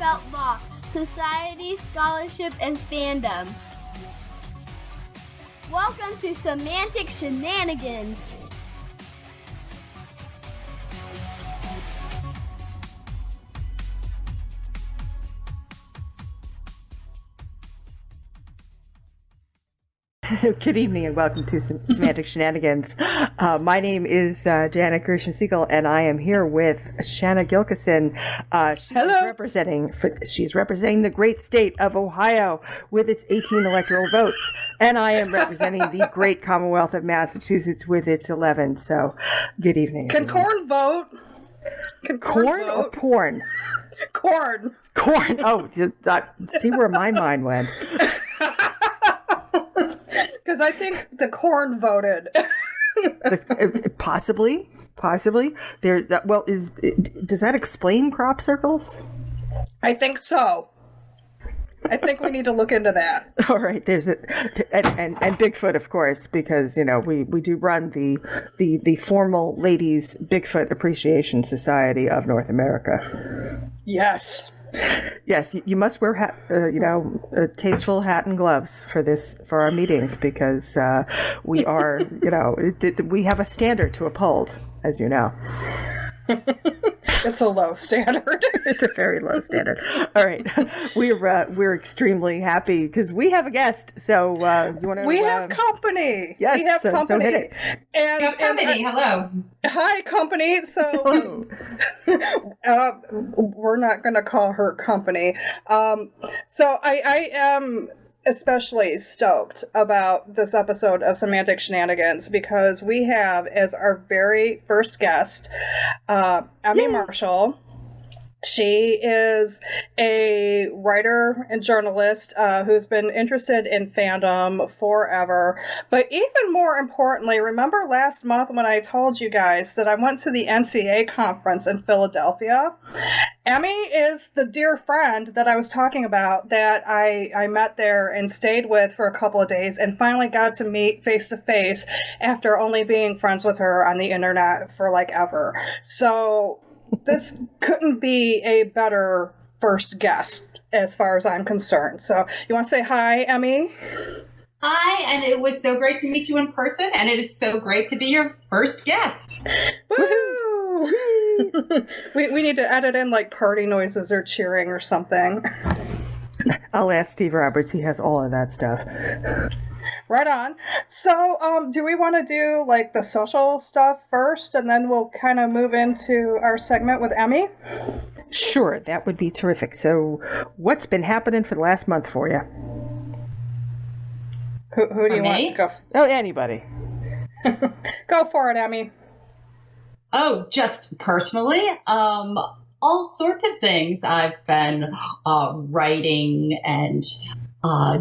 heartfelt law, society, scholarship, and fandom. Welcome to Semantic Shenanigans. Good evening and welcome to Semantic Shenanigans. My name is Janet Gershon-Siegel and I am here with Shanna Gilkison. Hello. She's representing the great state of Ohio with its 18 electoral votes, and I am representing the great Commonwealth of Massachusetts with its 11. So, good evening. Can corn vote? Corn or porn? Corn. Corn. Oh, see where my mind went. Because I think the corn voted. Possibly. Does that explain crop circles? I think so. I think we need to look into that. All right, and Bigfoot, of course, because we do run the formal Ladies Bigfoot Appreciation Society of North America. Yes. Yes, you must wear a tasteful hat and gloves for our meetings because we are, we have a standard to uphold, as you know. It's a low standard. It's a very low standard. All right, we're extremely happy because we have a guest. So you want to? We have company. Yes, we have company. So hit it. And company. Hello. Hi, company. So we're not going to call her company. So I am especially stoked about this episode of Semantic Shenanigans because we have as our very first guest Emmy Marshall. She is a writer and journalist who's been interested in fandom forever. But even more importantly, remember last month when I told you guys that I went to the NCA conference in Philadelphia? Emmy is the dear friend that I was talking about that I met there and stayed with for a couple of days and finally got to meet face to face after only being friends with her on the internet for like ever. So this couldn't be a better first guest as far as I'm concerned. So you want to say hi, Emmy? Hi, and it was so great to meet you in person, and it is so great to be your first guest. Woo! we need to edit in like party noises or cheering or something. I'll ask Steve Roberts. He has all of that stuff. Right on. So, do we want to do like the social stuff first, and then we'll kind of move into our segment with Emmy? Sure, that would be terrific. So, what's been happening for the last month for you? Who do you want to go? Oh, anybody. Go for it, Emmy. Oh, just personally, all sorts of things. I've been writing and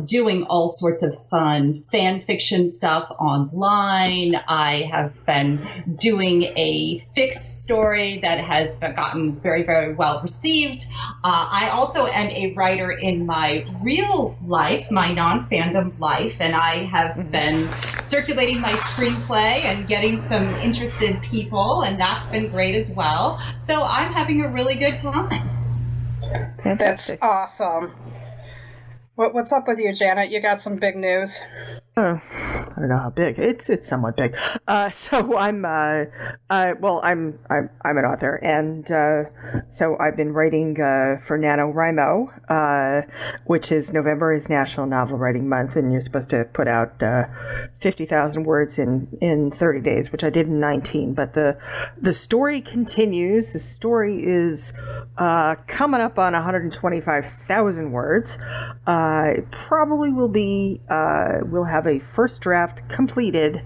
doing all sorts of fun fan fiction stuff online. I have been doing a fixed story that has gotten very, very well received. I also am a writer in my real life, my non-fandom life, and I have been circulating my screenplay and getting some interested people, and that's been great as well. So I'm having a really good time. Fantastic. That's awesome. What's up with you, Janet? You got some big news. I don't know how big. It's somewhat big. So I'm an author, and so I've been writing for NaNoWriMo, which is November is National Novel Writing Month, and you're supposed to put out 50,000 words in 30 days, which I did in 19. But the story continues. The story is coming up on 125,000 words. It probably will be. We'll have a first draft completed,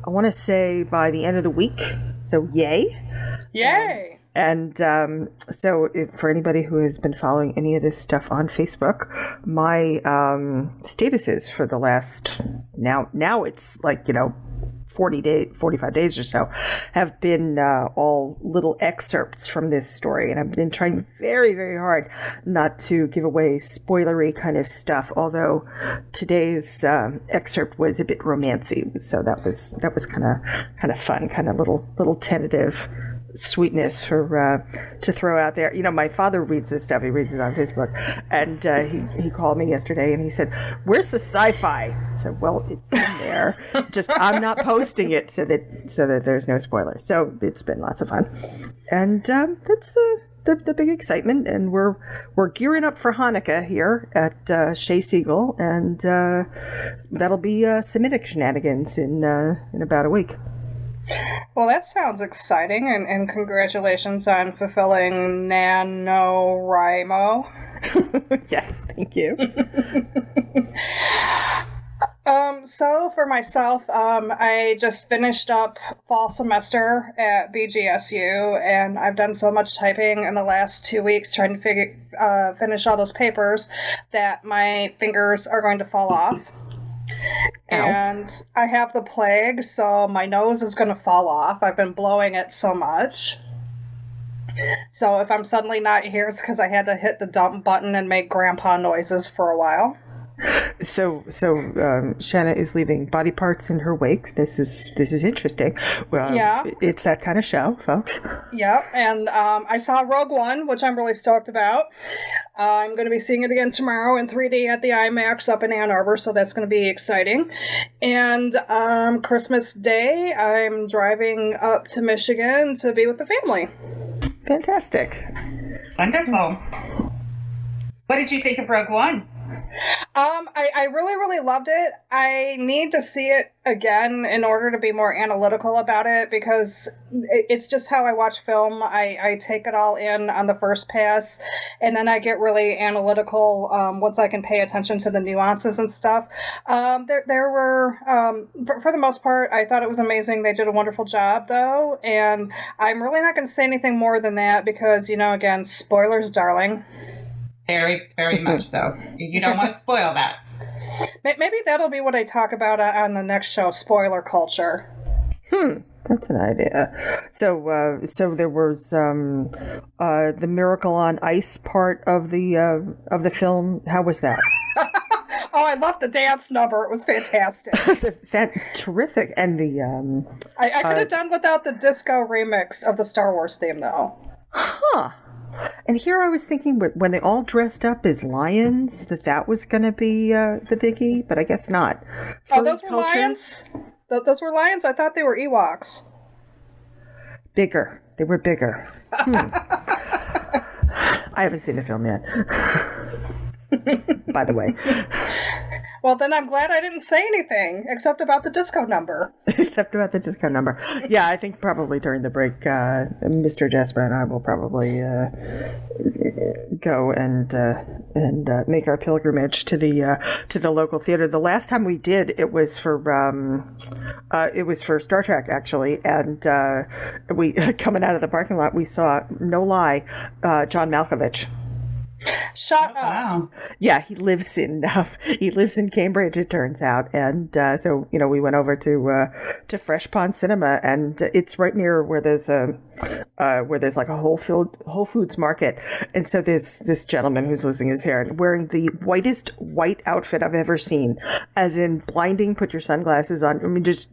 I want to say by the end of the week. So yay. And so for anybody who has been following any of this stuff on Facebook, my statuses for the last, now it's like, 45 days or so, have been all little excerpts from this story. And I've been trying very, very hard not to give away spoilery kind of stuff, although today's excerpt was a bit romancy. So that was kind of fun, kind of little tentative sweetness for to throw out there. My father reads this stuff. He reads it on Facebook, and he called me yesterday and he said, "Where's the sci-fi?" I said, "Well, it's in there. Just I'm not posting it so that there's no spoilers." So it's been lots of fun, and that's the big excitement. And we're gearing up for Hanukkah here at Shea Siegel, and that'll be Semitic Shenanigans in about a week. Well, that sounds exciting, and congratulations on fulfilling NaNoWriMo. Yes, thank you. So for myself, I just finished up fall semester at BGSU, and I've done so much typing in the last 2 weeks trying to finish all those papers that my fingers are going to fall off. Ow. And I have the plague, so my nose is going to fall off. I've been blowing it so much. So if I'm suddenly not here, it's because I had to hit the dump button and make grandpa noises for a while. So Shanna is leaving body parts in her wake. This is interesting. Yeah, it's that kind of show, folks. Yeah, and I saw Rogue One, which I'm really stoked about. I'm going to be seeing it again tomorrow in 3D at the IMAX up in Ann Arbor, so that's going to be exciting. And Christmas Day, I'm driving up to Michigan to be with the family. Fantastic. Wonderful. What did you think of Rogue One? I really, really loved it. I need to see it again in order to be more analytical about it, because it's just how I watch film. I take it all in on the first pass, and then I get really analytical once I can pay attention to the nuances and stuff. There were, for the most part, I thought it was amazing. They did a wonderful job, though, and I'm really not going to say anything more than that because, again, spoilers, darling. Very, very much so. You don't want to spoil that. Maybe that'll be what I talk about on the next show, spoiler culture. That's an idea. So there was the Miracle on Ice part of the film. How was that? Oh, I loved the dance number. It was fantastic. Terrific. And the I could have done without the disco remix of the Star Wars theme, though. Huh. And here I was thinking, when they all dressed up as lions, that was going to be the biggie, but I guess not. Oh, those were lions? Those were lions? I thought they were Ewoks. Bigger. They were bigger. I haven't seen the film yet. By the way. Well, then I'm glad I didn't say anything, except about the disco number. Yeah, I think probably during the break, Mr. Jasper and I will probably go and make our pilgrimage to the local theater. The last time we did, it was for Star Trek, actually, and we coming out of the parking lot, we saw, no lie, John Malkovich. Shut up. Wow. Yeah, he lives in Cambridge, it turns out, and so we went over to Fresh Pond Cinema, and it's right near where there's like a Whole Foods market, and so there's this gentleman who's losing his hair and wearing the whitest white outfit I've ever seen, as in blinding. Put your sunglasses on. I mean, just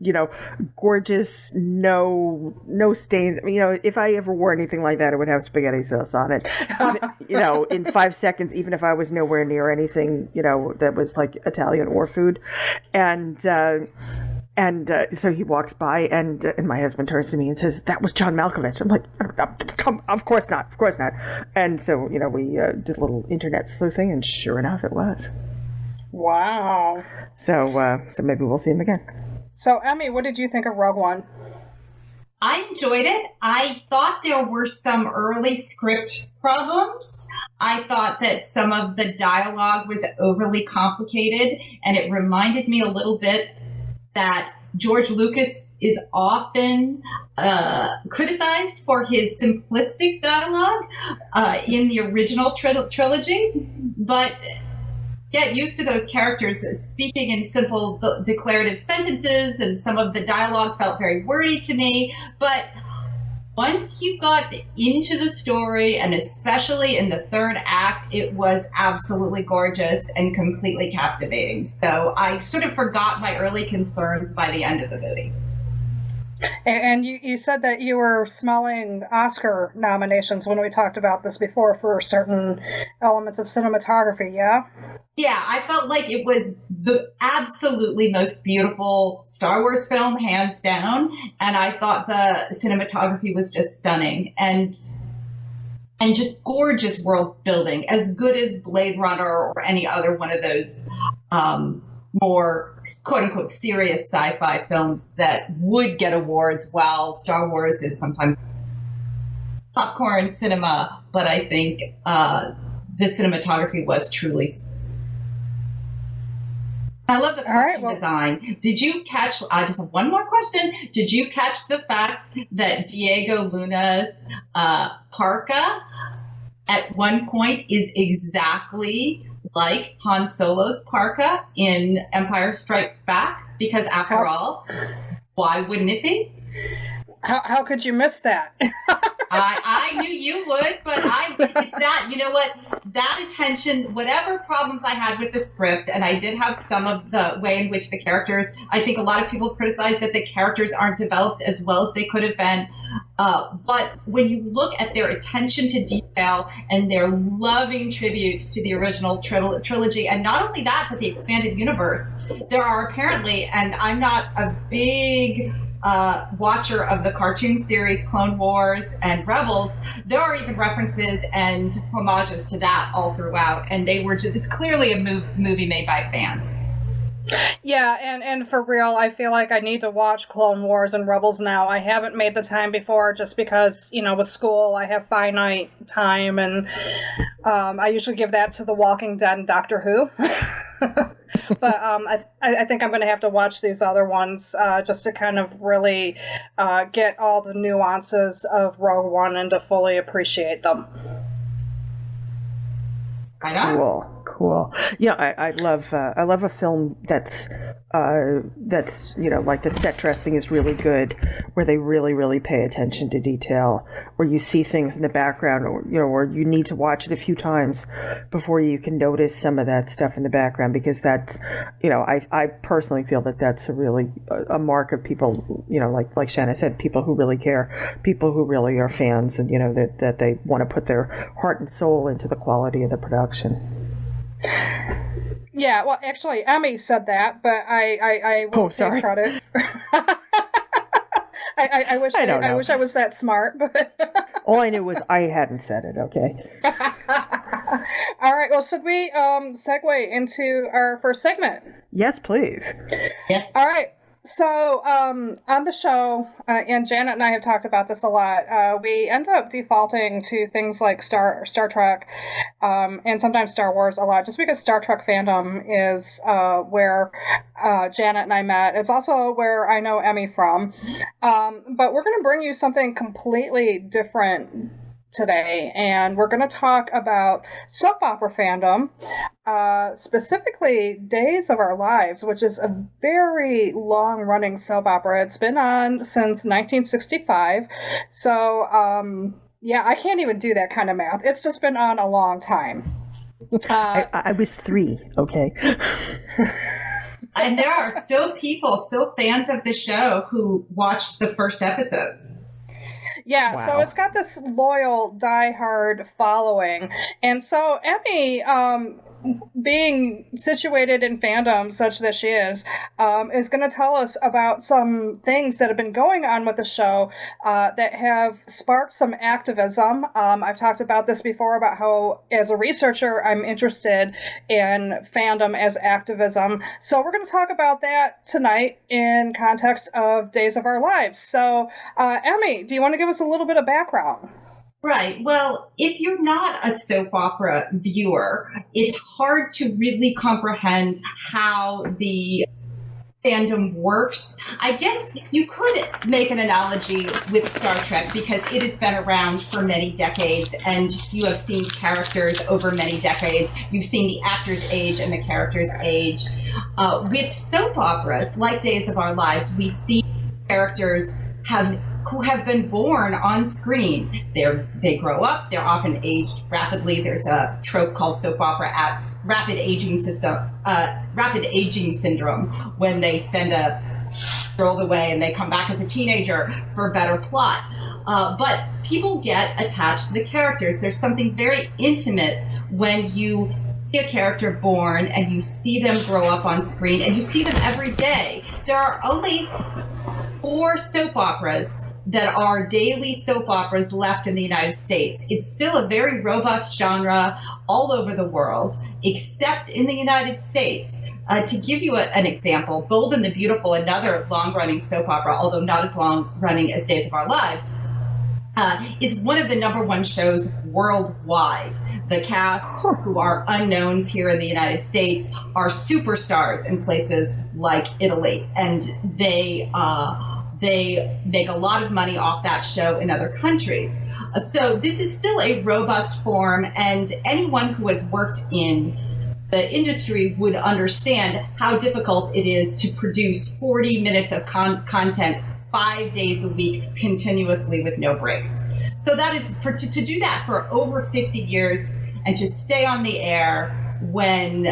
gorgeous, no stains. If I ever wore anything like that, it would have spaghetti sauce on it. In 5 seconds, even if I was nowhere near anything, that was like Italian or food. And so he walks by, and my husband turns to me and says, "That was John Malkovich." I'm like, of course not. And so, we did a little internet sleuthing, and sure enough, it was. Wow. So maybe we'll see him again. So, Emmy, what did you think of Rogue One? I enjoyed it. I thought there were some early script problems. I thought that some of the dialogue was overly complicated, and it reminded me a little bit that George Lucas is often criticized for his simplistic dialogue in the original trilogy, but get used to those characters speaking in simple declarative sentences, and some of the dialogue felt very wordy to me. But once you got into the story, and especially in the third act, it was absolutely gorgeous and completely captivating. So I sort of forgot my early concerns by the end of the movie. And you said that you were smelling Oscar nominations when we talked about this before for certain elements of cinematography, yeah? Yeah, I felt like it was the absolutely most beautiful Star Wars film, hands down. And I thought the cinematography was just stunning and just gorgeous world building, as good as Blade Runner or any other one of those more quote-unquote serious sci-fi films that would get awards, while Star Wars is sometimes popcorn cinema. But I think the cinematography was truly... I love the costume design. Did you catch, I just have one more question. Did you catch the fact that Diego Luna's parka at one point is exactly like Han Solo's parka in Empire Strikes Back? Because after all, why wouldn't it be? How could you miss that? I knew you would, but it's that, you know what, that attention, whatever problems I had with the script, and I did have some of the way in which the characters, I think a lot of people criticize that the characters aren't developed as well as they could have been. But when you look at their attention to detail and their loving tributes to the original trilogy, and not only that, but the expanded universe, there are apparently, and I'm not a big watcher of the cartoon series Clone Wars and Rebels, there are even references and homages to that all throughout, and they were just, it's clearly a movie made by fans. Yeah, and for real, I feel like I need to watch Clone Wars and Rebels now. I haven't made the time before just because, you know, with school I have finite time, and I usually give that to The Walking Dead and Doctor Who. But I think I'm going to have to watch these other ones just to kind of really get all the nuances of Rogue One and to fully appreciate them. Cool. Yeah, I love a film that's you know, like the set dressing is really good, where they really pay attention to detail, where you see things in the background, or you know, or you need to watch it a few times before you can notice some of that stuff in the background, because that's, you know, I personally feel that that's a mark of people, you know, like Shanna said, people who really care, people who really are fans, and you know that they want to put their heart and soul into the quality of the production. Yeah, well, actually, Emmy said that, but I won't take credit. I wish I was that smart, but all I knew was I hadn't said it. Okay. All right. Well, should we segue into our first segment? Yes, please. Yes. All right. So on the show, and Janet and I have talked about this a lot, we end up defaulting to things like Star Trek and sometimes Star Wars a lot, just because Star Trek fandom is where Janet and I met. It's also where I know Emmy from. But we're going to bring you something completely different today, and we're going to talk about soap opera fandom, specifically Days of Our Lives, which is a very long-running soap opera. It's been on since 1965, so yeah, I can't even do that kind of math. It's just been on a long time. I was 3, okay? And there are still fans of the show who watched the first episodes. Yeah, wow. So it's got this loyal, diehard following. And so Emmy, being situated in fandom such that she is going to tell us about some things that have been going on with the show that have sparked some activism. I've talked about this before, about how, as a researcher, I'm interested in fandom as activism. So we're going to talk about that tonight in context of Days of Our Lives. So, Emmy, do you want to give us a little bit of background? Right. Well, if you're not a soap opera viewer, it's hard to really comprehend how the fandom works. I guess you could make an analogy with Star Trek, because it has been around for many decades, and you have seen characters over many decades. You've seen the actors age and the characters age. With soap operas, like Days of Our Lives, we see characters who have been born on screen. They grow up. They're often aged rapidly. There's a trope called soap opera rapid aging syndrome, when they send a strolled away and they come back as a teenager for a better plot. But people get attached to the characters. There's something very intimate when you see a character born and you see them grow up on screen and you see them every day. There are only 4 soap operas that are daily soap operas left in the United States. It's still a very robust genre all over the world, except in the United States. To give you an example, Bold and the Beautiful, another long-running soap opera, although not as long-running as Days of Our Lives, is one of the #1 shows worldwide. The cast, who are unknowns here in the United States, are superstars in places like Italy, and they make a lot of money off that show in other countries. So this is still a robust form, and anyone who has worked in the industry would understand how difficult it is to produce 40 minutes of content 5 days a week continuously with no breaks. So that is to do that for over 50 years and to stay on the air when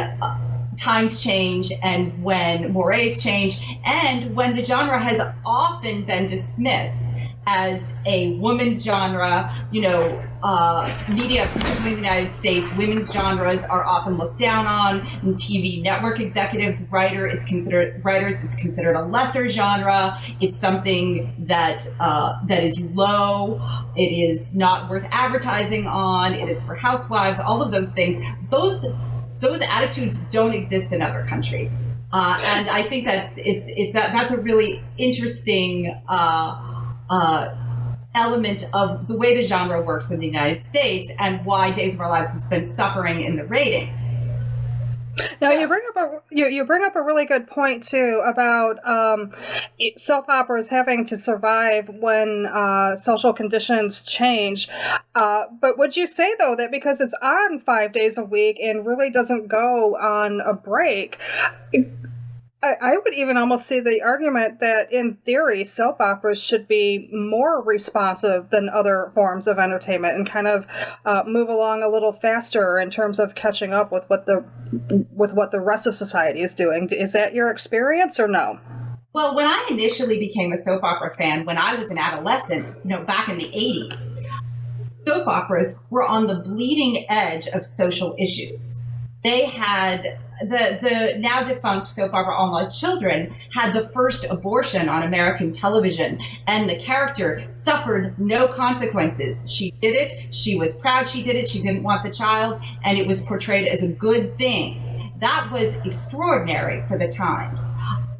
times change and when mores change and when the genre has often been dismissed as a women's genre. Media, particularly in the United States, women's genres are often looked down on. And TV network executives, it's considered a lesser genre. It's something that is low. It is not worth advertising on. It is for housewives. All of those things. Those attitudes don't exist in other countries, and I think that that's a really interesting element of the way the genre works in the United States and why Days of Our Lives has been suffering in the ratings. Now you bring up a really good point too about soap operas having to survive when social conditions change. But would you say though that because it's on 5 days a week and really doesn't go on a break, I would even almost see the argument that in theory soap operas should be more responsive than other forms of entertainment and kind of move along a little faster in terms of catching up with what the rest of society is doing. Is that your experience or no? Well, when I initially became a soap opera fan, when I was an adolescent, back in the 80s, soap operas were on the bleeding edge of social issues. They had the now defunct soap opera All My Children had the first abortion on American television, and the character suffered no consequences. She did it. She was proud she did it. She didn't want the child, and it was portrayed as a good thing. That was extraordinary for the times.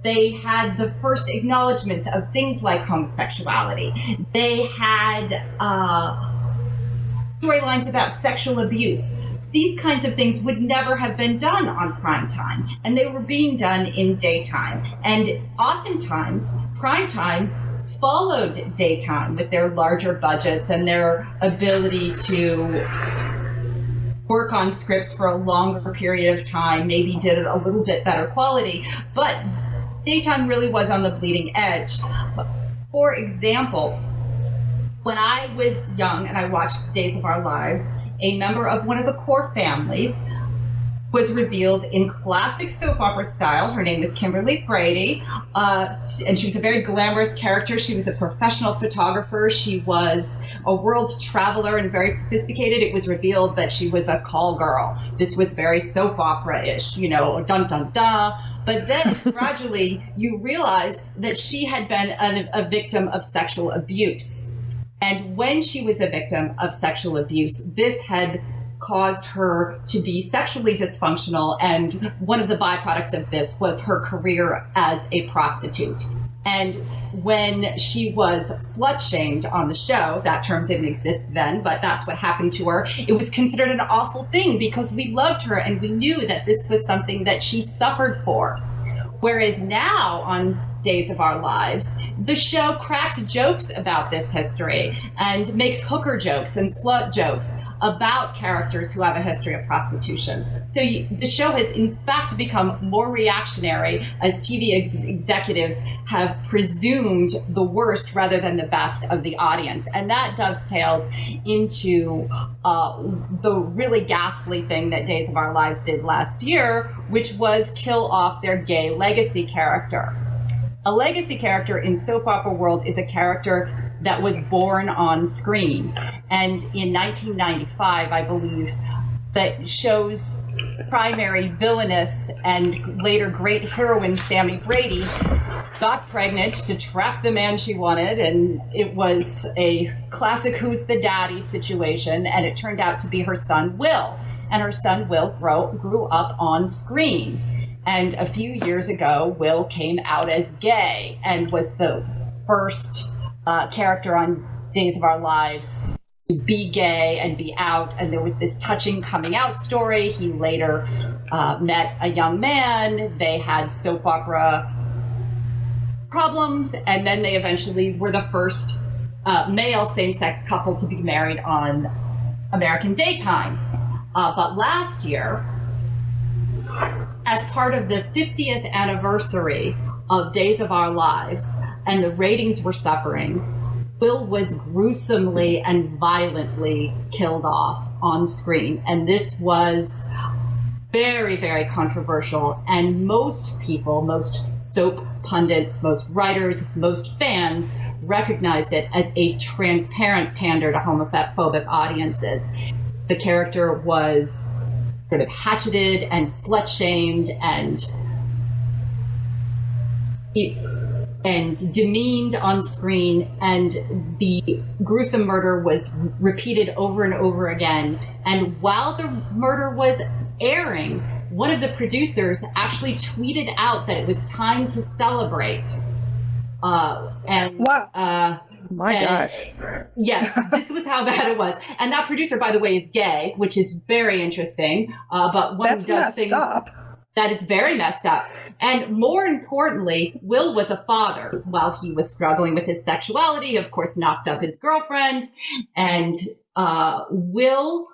They had the first acknowledgments of things like homosexuality. They had storylines about sexual abuse. These kinds of things would never have been done on prime time, and they were being done in daytime. And oftentimes, prime time followed daytime with their larger budgets and their ability to work on scripts for a longer period of time, maybe did it a little bit better quality, but daytime really was on the bleeding edge. For example, when I was young and I watched Days of Our Lives, a member of one of the core families was revealed in classic soap opera style. Her name is Kimberly Brady, and she was a very glamorous character. She was a professional photographer. She was a world traveler and very sophisticated. It was revealed that she was a call girl. This was very soap opera-ish, dun dun dun. But then gradually you realize that she had been a victim of sexual abuse. And when she was a victim of sexual abuse, this had caused her to be sexually dysfunctional. And one of the byproducts of this was her career as a prostitute. And when she was slut-shamed on the show, that term didn't exist then, but that's what happened to her. It was considered an awful thing because we loved her and we knew that this was something that she suffered for. Whereas now on Days of Our Lives, the show cracks jokes about this history and makes hooker jokes and slut jokes about characters who have a history of prostitution. So the show has in fact become more reactionary as TV executives have presumed the worst rather than the best of the audience. And that dovetails into the really ghastly thing that Days of Our Lives did last year, which was kill off their gay legacy character. A legacy character in soap opera world is a character that was born on screen. And in 1995, I believe, that show's primary villainess and later great heroine, Sammy Brady, got pregnant to trap the man she wanted, and it was a classic who's the daddy situation, and it turned out to be her son, Will. And her son, Will, grew up on screen. And a few years ago, Will came out as gay and was the first character on Days of Our Lives to be gay and be out. And there was this touching coming out story. He later met a young man. They had soap opera problems. And then they eventually were the first male same-sex couple to be married on American Daytime. But last year, as part of the 50th anniversary of Days of Our Lives, and the ratings were suffering, Will was gruesomely and violently killed off on screen. And this was very, very controversial. And most people, most soap pundits, most writers, most fans recognized it as a transparent pander to homophobic audiences. The character was sort of hatcheted and slut-shamed and demeaned on screen, and the gruesome murder was repeated over and over again. And while the murder was airing, one of the producers actually tweeted out that it was time to celebrate. Gosh. Yes, this was how bad it was. And that producer, by the way, is gay, which is very interesting. But one That's does things up. that is very messed up. And more importantly, Will was a father. While he was struggling with his sexuality, of course, knocked up his girlfriend. And Will,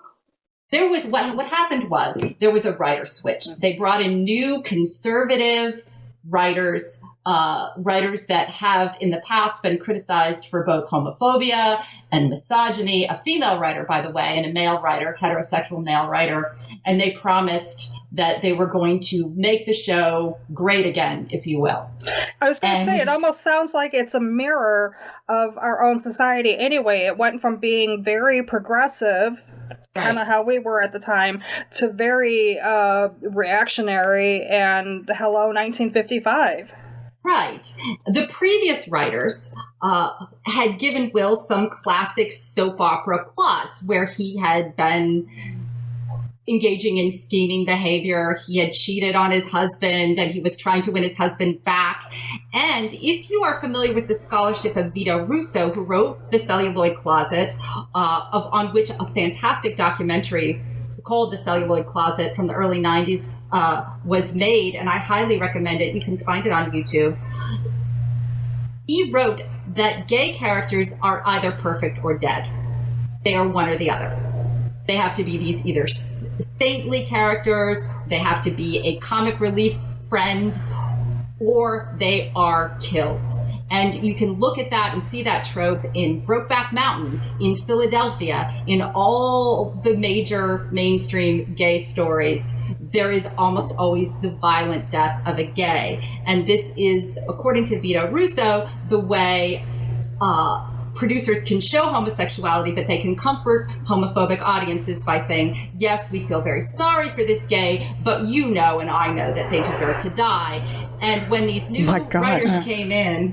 there was what happened was there was a writer switch. They brought in new conservative writers that have in the past been criticized for both homophobia and misogyny, a female writer, by the way, and a male writer, heterosexual male writer. And they promised that they were going to make the show great again, if you will. I was going to say, it almost sounds like it's a mirror of our own society anyway. It went from being very progressive, kind of how we were at the time, to very reactionary and hello 1955. Right. The previous writers had given Will some classic soap opera plots where he had been engaging in scheming behavior. He had cheated on his husband and he was trying to win his husband back. And if you are familiar with the scholarship of Vito Russo, who wrote The Celluloid Closet, on which a fantastic documentary called The Celluloid Closet from the early 90s was made, and I highly recommend it. You can find it on YouTube. He wrote that gay characters are either perfect or dead. They are one or the other. They have to be these either saintly characters, they have to be a comic relief friend, or they are killed. And you can look at that and see that trope in Brokeback Mountain, in Philadelphia, in all the major mainstream gay stories. There is almost always the violent death of a gay. And this is, according to Vito Russo, the way producers can show homosexuality, but they can comfort homophobic audiences by saying, yes, we feel very sorry for this gay, but you know and I know that they deserve to die. And when these new writers came in,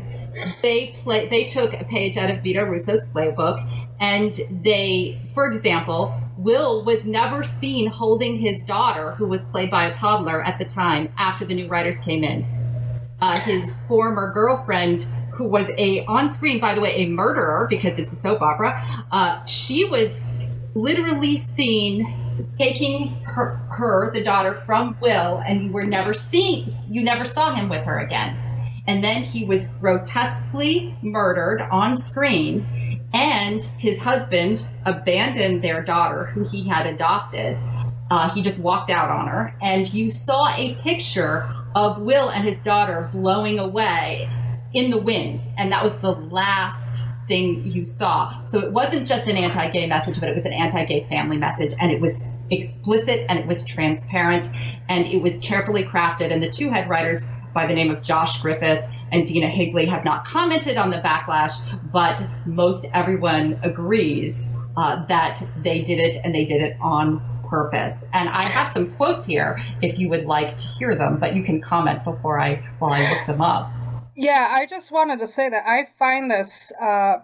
they took a page out of Vito Russo's playbook, and they, for example, Will was never seen holding his daughter, who was played by a toddler at the time, after the new writers came in. His former girlfriend, who was on screen, by the way, a murderer, because it's a soap opera, she was literally seen taking her, the daughter, from Will, and you never saw him with her again. And then he was grotesquely murdered on screen, and his husband abandoned their daughter, who he had adopted. He just walked out on her, and you saw a picture of Will and his daughter blowing away in the wind, and that was the last thing you saw. So it wasn't just an anti-gay message, but it was an anti-gay family message, and it was explicit, and it was transparent, and it was carefully crafted. And the two head writers, by the name of Josh Griffith and Dina Higley have not commented on the backlash, but most everyone agrees that they did it, and they did it on purpose. And I have some quotes here if you would like to hear them, but you can comment while I look them up. Yeah, I just wanted to say that I find this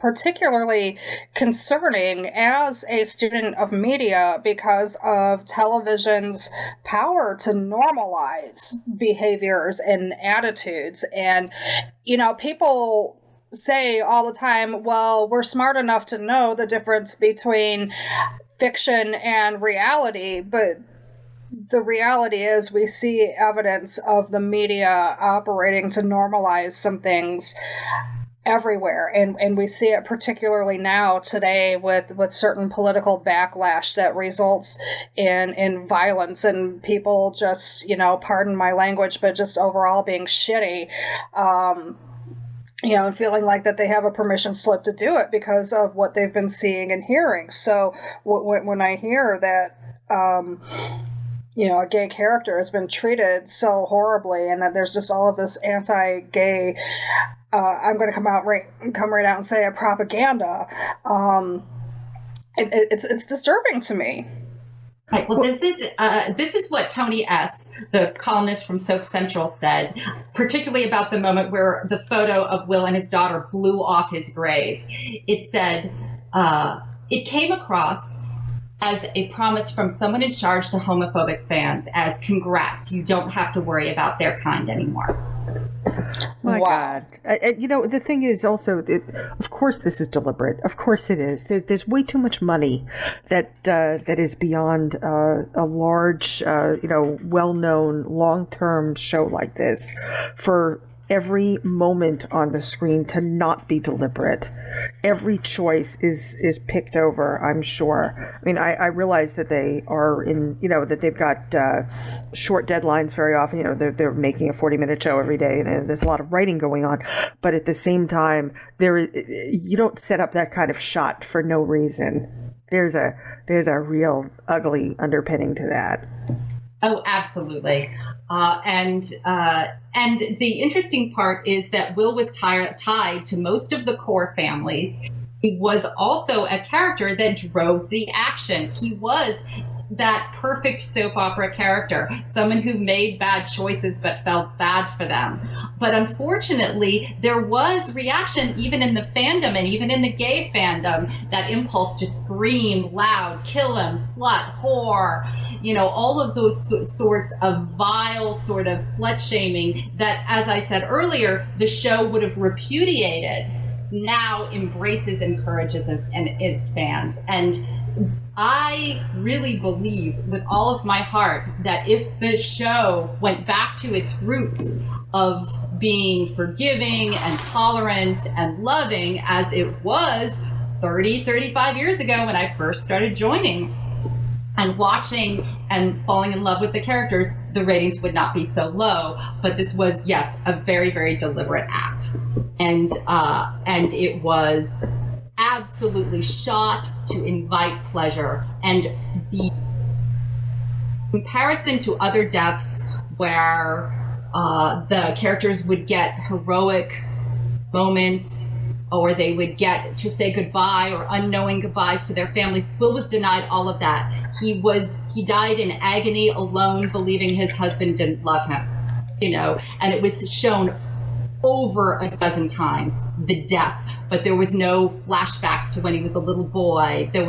particularly concerning as a student of media because of television's power to normalize behaviors and attitudes. And, people say all the time, well, we're smart enough to know the difference between fiction and reality, but the reality is we see evidence of the media operating to normalize some things everywhere, and we see it particularly now today with certain political backlash that results in violence and people just, pardon my language, but just overall being shitty, and feeling like that they have a permission slip to do it because of what they've been seeing and hearing. So when I hear that a gay character has been treated so horribly, and that there's just all of this anti-gay, I'm going to come right out and say a propaganda. It's disturbing to me. Right. Well, this is what Tony S., the columnist from Soap Central, said, particularly about the moment where the photo of Will and his daughter blew off his grave. It said, it came across as a promise from someone in charge to homophobic fans as congrats, you don't have to worry about their kind anymore. My God. The thing is also, of course this is deliberate. Of course it is. There's way too much money that is beyond a large, well-known, long-term show like this for every moment on the screen to not be deliberate. Every choice is picked over, I'm sure. I mean, I realize that they are that they've got short deadlines very often. They're making a 40-minute show every day, and there's a lot of writing going on. But at the same time, you don't set up that kind of shot for no reason. There's a real ugly underpinning to that. Oh, absolutely. And the interesting part is that Will was tied to most of the core families. He was also a character that drove the action. He was that perfect soap opera character, someone who made bad choices but felt bad for them. But unfortunately, there was reaction even in the fandom and even in the gay fandom, that impulse to scream loud, kill him, slut, whore, all of those sorts of vile sort of slut-shaming that, as I said earlier, the show would have repudiated, now embraces, encourages, and its fans. And I really believe with all of my heart that if the show went back to its roots of being forgiving and tolerant and loving as it was 35 years ago when I first started joining and watching and falling in love with the characters, the ratings would not be so low. But this was, yes, a very, very deliberate act. And it was absolutely shot to invite pleasure. And the comparison to other deaths where the characters would get heroic moments, or they would get to say goodbye or unknowing goodbyes to their families, Will was denied all of that. He died in agony, alone, believing his husband didn't love him, and it was shown over a dozen times, the death, but there was no flashbacks to when he was a little boy. There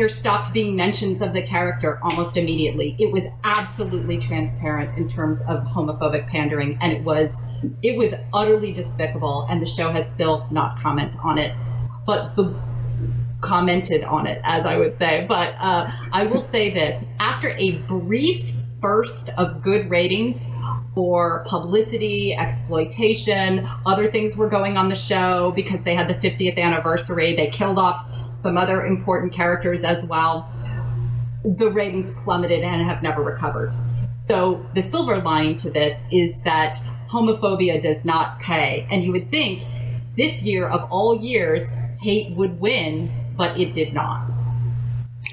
stopped being mentions of the character almost immediately. It was absolutely transparent in terms of homophobic pandering, and it was utterly despicable, and the show has still not commented on it, as I would say. But I will say this, after a brief burst of good ratings for publicity, exploitation, other things were going on the show because they had the 50th anniversary, they killed off some other important characters as well, the ratings plummeted and have never recovered. So the silver lining to this is that homophobia does not pay. And you would think this year of all years, hate would win, but it did not.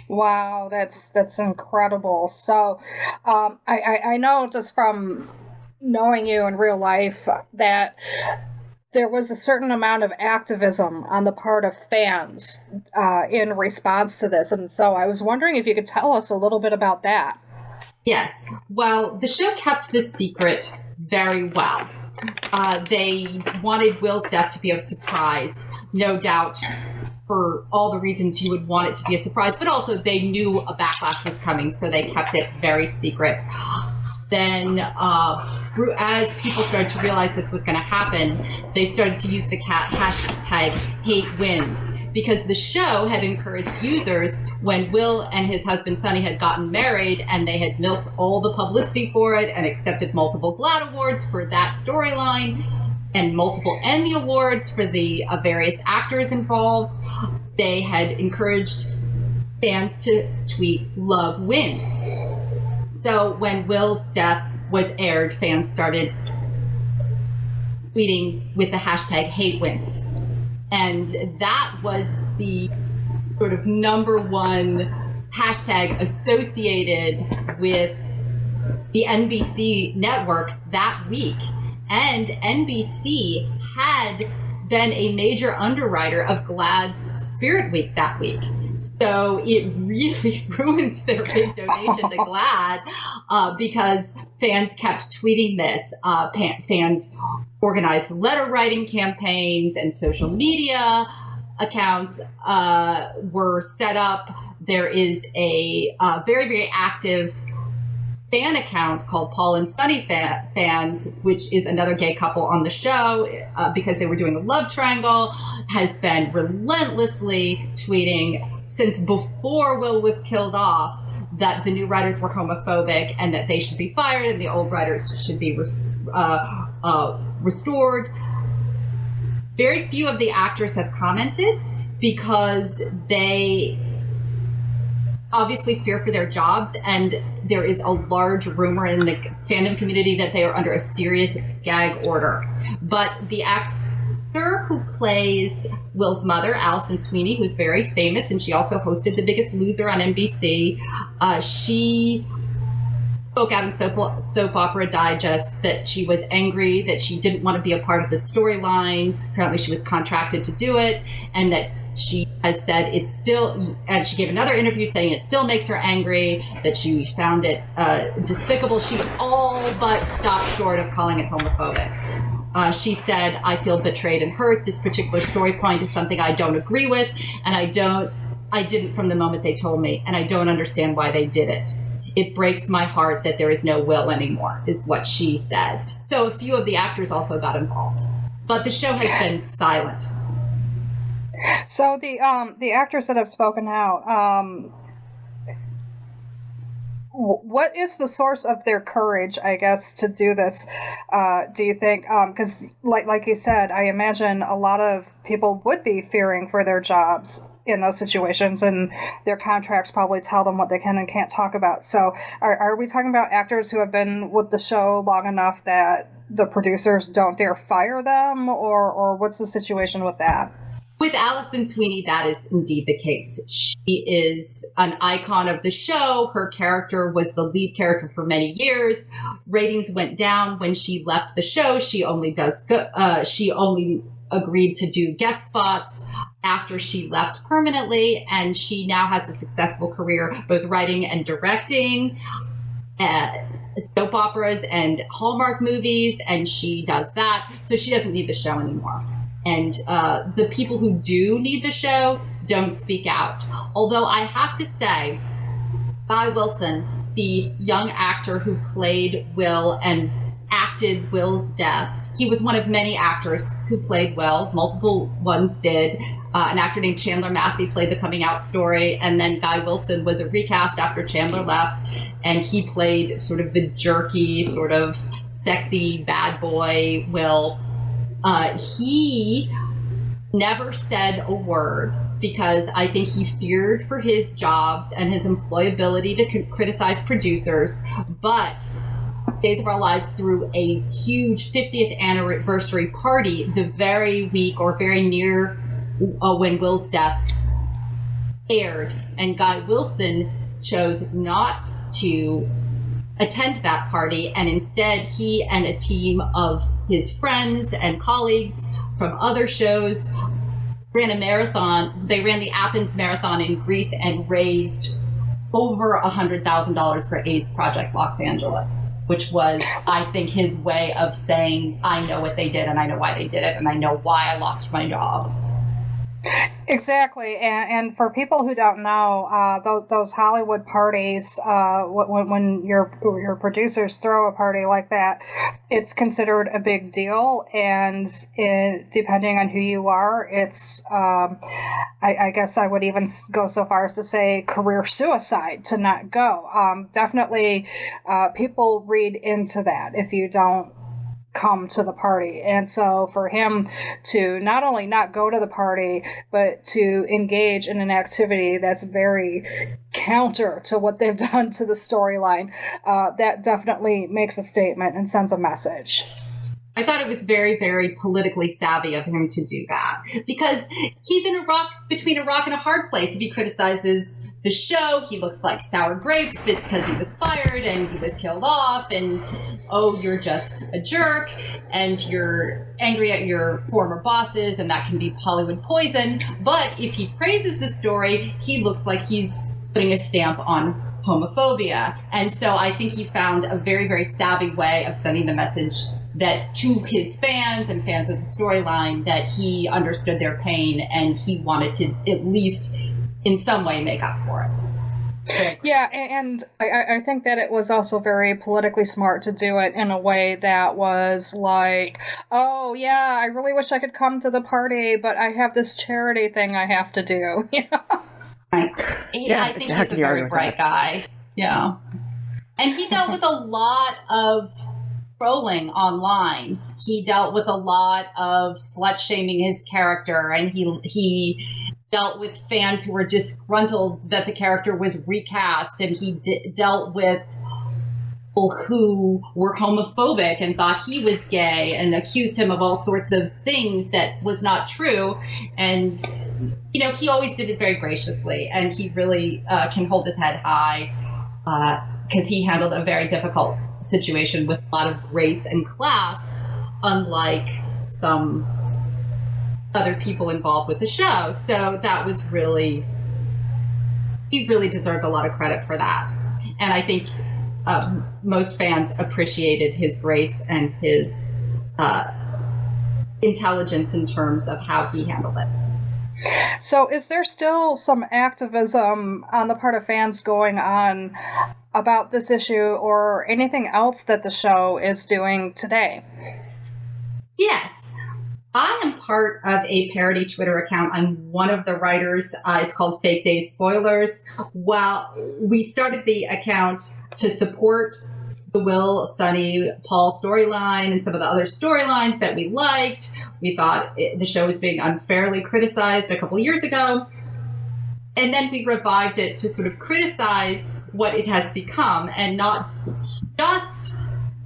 Wow, that's incredible. So I know just from knowing you in real life, that there was a certain amount of activism on the part of fans in response to this. And so I was wondering if you could tell us a little bit about that. Yes. Well, the show kept this secret very well. They wanted Will's death to be a surprise, no doubt, for all the reasons you would want it to be a surprise, but also they knew a backlash was coming, so they kept it very secret. Then, as people started to realize this was going to happen, they started to use the hashtag #HateWins, because the show had encouraged users, when Will and his husband Sonny had gotten married and they had milked all the publicity for it and accepted multiple GLAAD awards for that storyline and multiple Emmy awards for the various actors involved, they had encouraged fans to tweet "Love Wins." So when Will's death was aired, fans started tweeting with the hashtag #HateWins. And that was the sort of number one hashtag associated with the NBC network that week. And NBC had been a major underwriter of GLAAD's Spirit Week that week. So it really ruins their big donation to GLAAD because fans kept tweeting this. Fans organized letter writing campaigns, and social media accounts were set up. There is a very, very active fan account called Paul and Sunny Fans, which is another gay couple on the show, because they were doing a love triangle, has been relentlessly tweeting since before Will was killed off that the new writers were homophobic and that they should be fired and the old writers should be restored. Very few of the actors have commented because they obviously fear for their jobs, and there is a large rumor in the fandom community that they are under a serious gag order. But the actor who plays Will's mother, Alison Sweeney, who's very famous, and she also hosted The Biggest Loser on NBC, she spoke out in Soap Opera Digest that she was angry, that she didn't want to be a part of the storyline. Apparently she was contracted to do it, and that she has said it's still, and she gave another interview saying it still makes her angry, that she found it despicable. She all but stopped short of calling it homophobic. She said, "I feel betrayed and hurt. This particular story point is something I don't agree with, and I didn't from the moment they told me, and I don't understand why they did it. It breaks my heart that there is no Will anymore," is what she said. So a few of the actors also got involved, but the show has been silent. So the actors that have spoken out, what is the source of their courage, I guess, to do this? Do you think? Because, like you said, I imagine a lot of people would be fearing for their jobs in those situations, and their contracts probably tell them what they can and can't talk about. So, are we talking about actors who have been with the show long enough that the producers don't dare fire them, or what's the situation with that? With Alison Sweeney, that is indeed the case. She is an icon of the show. Her character was the lead character for many years. Ratings went down when she left the show. She only agreed to do guest spots after she left permanently, and she now has a successful career both writing and directing soap operas and Hallmark movies, and she does that, so she doesn't need the show anymore. And the people who do need the show don't speak out. Although I have to say, Guy Wilson, the young actor who played Will and acted Will's death, he was one of many actors who played Will. Multiple ones did. An actor named Chandler Massey played the coming out story, and then Guy Wilson was a recast after Chandler left, and he played sort of the jerky, sort of sexy bad boy Will. He never said a word because I think he feared for his jobs and his employability to criticize producers. But Days of Our Lives threw a huge 50th anniversary party the very week or very near when Will's death aired. And Guy Wilson chose not to attend that party, and instead he and a team of his friends and colleagues from other shows ran a marathon. They ran the Athens Marathon in Greece and raised over $100,000 for AIDS Project Los Angeles, which was, I think, his way of saying, I know what they did and I know why they did it and I know why I lost my job. Exactly, and for people who don't know, those Hollywood parties, when your producers throw a party like that, it's considered a big deal, and depending on who you are, it's I guess I would even go so far as to say career suicide to not go. Definitely, people read into that if you don't come to the party. And so for him to not only not go to the party, but to engage in an activity that's very counter to what they've done to the storyline, that definitely makes a statement and sends a message. I thought it was very, very politically savvy of him to do that, because he's between a rock and a hard place. If he criticizes the show, he looks like sour grapes. It's because he was fired and he was killed off, and oh, you're just a jerk, and you're angry at your former bosses, and that can be Hollywood poison. But if he praises the story, he looks like he's putting a stamp on homophobia. And so I think he found a very, very savvy way of sending the message that to his fans and fans of the storyline, that he understood their pain and he wanted to at least in some way make up for it. Yeah, and I think that it was also very politically smart to do it in a way that was like, oh yeah, I really wish I could come to the party, but I have this charity thing I have to do. Right. Yeah, I think he's a very bright guy. Yeah. And he dealt with a lot of trolling online. He dealt with a lot of slut-shaming his character, and he dealt with fans who were disgruntled that the character was recast, and he dealt with people who were homophobic and thought he was gay and accused him of all sorts of things that was not true. And, you know, he always did it very graciously, and he really can hold his head high because he handled a very difficult situation with a lot of grace and class, unlike some other people involved with the show. So that was he really deserved a lot of credit for that. And I think most fans appreciated his grace and his intelligence in terms of how he handled it. So is there still some activism on the part of fans going on about this issue, or anything else that the show is doing today? Yes. I am part of a parody Twitter account. I'm one of the writers. It's called Fake Days Spoilers. Well, we started the account to support the Will, Sunny, Paul storyline and some of the other storylines that we liked. We thought the show was being unfairly criticized a couple years ago. And then we revived it to sort of criticize what it has become, and not just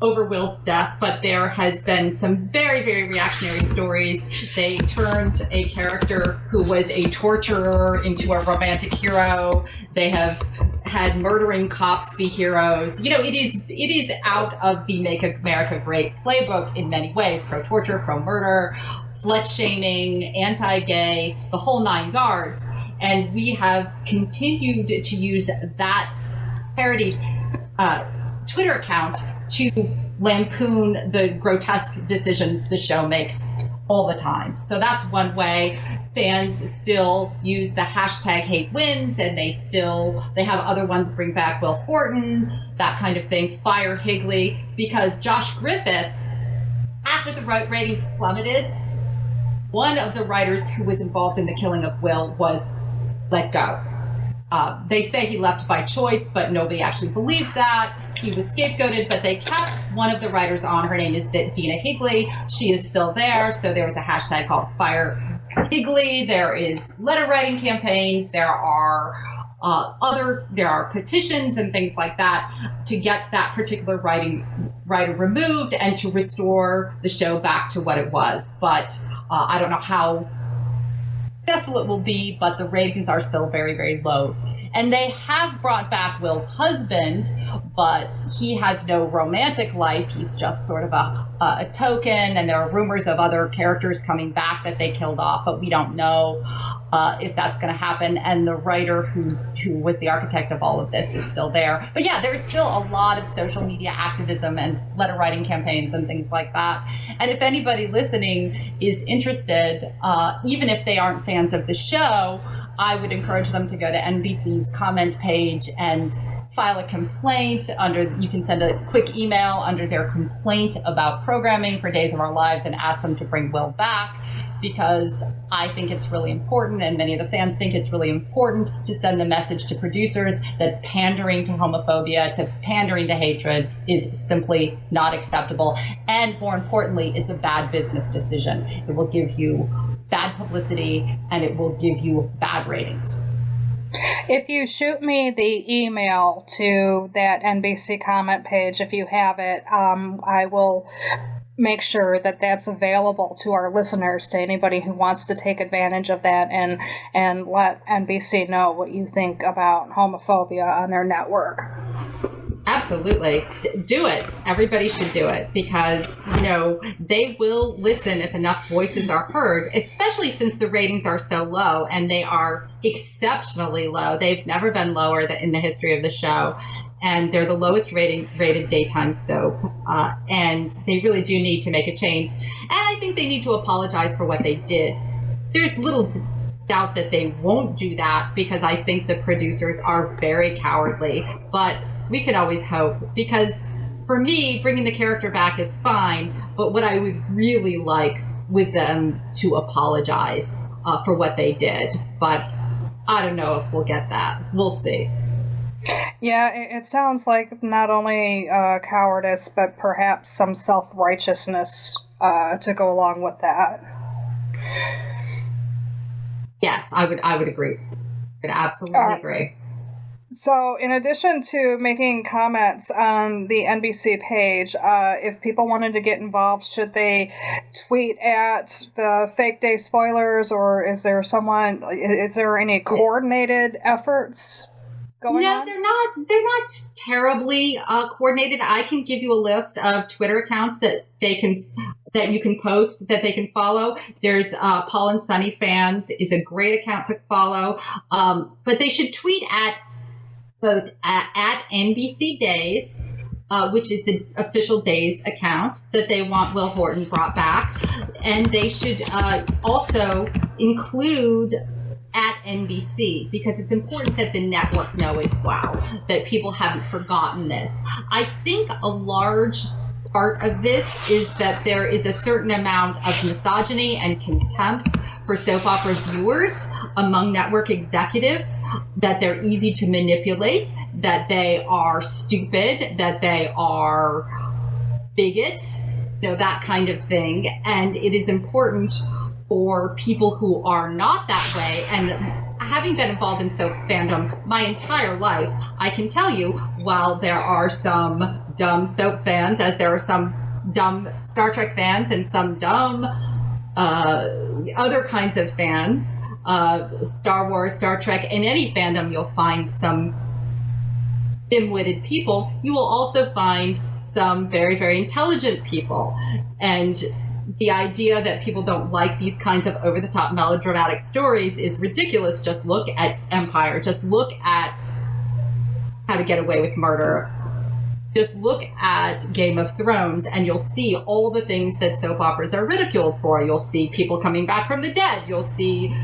over Will's death, but there has been some very, very reactionary stories. They turned a character who was a torturer into a romantic hero. They have had murdering cops be heroes. You know, it is out of the Make America Great playbook in many ways. Pro-torture, pro-murder, slut-shaming, anti-gay, the whole nine yards. And we have continued to use that parody Twitter account to lampoon the grotesque decisions the show makes all the time. So that's one way. Fans still use the hashtag hate wins, and they have other ones bring back Will Horton, that kind of thing, fire Higley, because Josh Griffith, after the ratings plummeted, one of the writers who was involved in the killing of Will was let go. They say he left by choice, but nobody actually believes that. He was scapegoated, but they kept one of the writers on. Her name is Dina Higley. She is still there. So there was a hashtag called Fire Higley. There is letter writing campaigns. There are petitions and things like that to get that particular writer removed and to restore the show back to what it was. But I don't know how successful it will be, but the ratings are still very, very low. And they have brought back Will's husband, but he has no romantic life. He's just sort of a token, and there are rumors of other characters coming back that they killed off, but we don't know if that's going to happen. And the writer who was the architect of all of this is still there. But yeah, there's still a lot of social media activism and letter writing campaigns and things like that. And if anybody listening is interested, even if they aren't fans of the show, I would encourage them to go to NBC's comment page and file a complaint. You can send a quick email under their complaint about programming for Days of Our Lives and ask them to bring Will back, because I think it's really important, and many of the fans think it's really important, to send the message to producers that pandering to homophobia, to pandering to hatred is simply not acceptable. And more importantly, it's a bad business decision. It will give you bad publicity, and it will give you bad ratings. If you shoot me the email to that NBC comment page, if you have it, I will make sure that that's available to our listeners, to anybody who wants to take advantage of that and let NBC know what you think about homophobia on their network. Absolutely. Do it. Everybody should do it, because, they will listen if enough voices are heard, especially since the ratings are so low, and they are exceptionally low. They've never been lower in the history of the show. And they're the lowest rated daytime soap. And they really do need to make a change. And I think they need to apologize for what they did. There's little doubt that they won't do that, because I think the producers are very cowardly. But we can always hope, because for me, bringing the character back is fine, but what I would really like was them to apologize for what they did. But I don't know if we'll get that. We'll see. Yeah, it sounds like not only cowardice, but perhaps some self-righteousness to go along with that. Yes, I would agree. I would absolutely agree. So, in addition to making comments on the NBC page, if people wanted to get involved, should they tweet at the Fake Day Spoilers, or is there any coordinated efforts going on? No, they're not terribly coordinated. I can give you a list of Twitter accounts that you can post, that they can follow. There's Paul and Sunny Fans is a great account to follow, but they should tweet at both at NBC Days, which is the official Days account that they want Will Horton brought back, and they should also include at NBC, because it's important that the network know as well, that people haven't forgotten this. I think a large part of this is that there is a certain amount of misogyny and contempt for soap opera viewers among network executives, that they're easy to manipulate, that they are stupid, that they are bigots, that kind of thing. And it is important for people who are not that way. And having been involved in soap fandom my entire life, I can tell you, while there are some dumb soap fans, as there are some dumb Star Trek fans and some dumb other kinds of fans, Star Wars, Star Trek, in any fandom, you'll find some dim-witted people. You will also find some very, very intelligent people. And the idea that people don't like these kinds of over-the-top melodramatic stories is ridiculous. Just look at Empire. Just look at How to Get Away with Murder. Just look at Game of Thrones, and you'll see all the things that soap operas are ridiculed for. You'll see people coming back from the dead. You'll see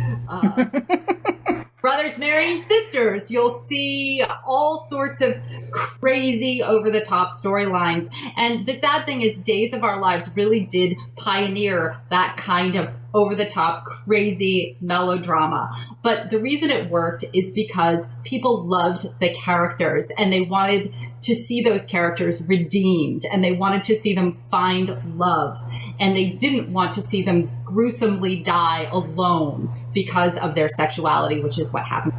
brothers marrying sisters. You'll see all sorts of crazy over-the-top storylines. And the sad thing is, Days of Our Lives really did pioneer that kind of over-the-top crazy melodrama. But the reason it worked is because people loved the characters, and they wanted to see those characters redeemed, and they wanted to see them find love, and they didn't want to see them gruesomely die alone because of their sexuality, which is what happened.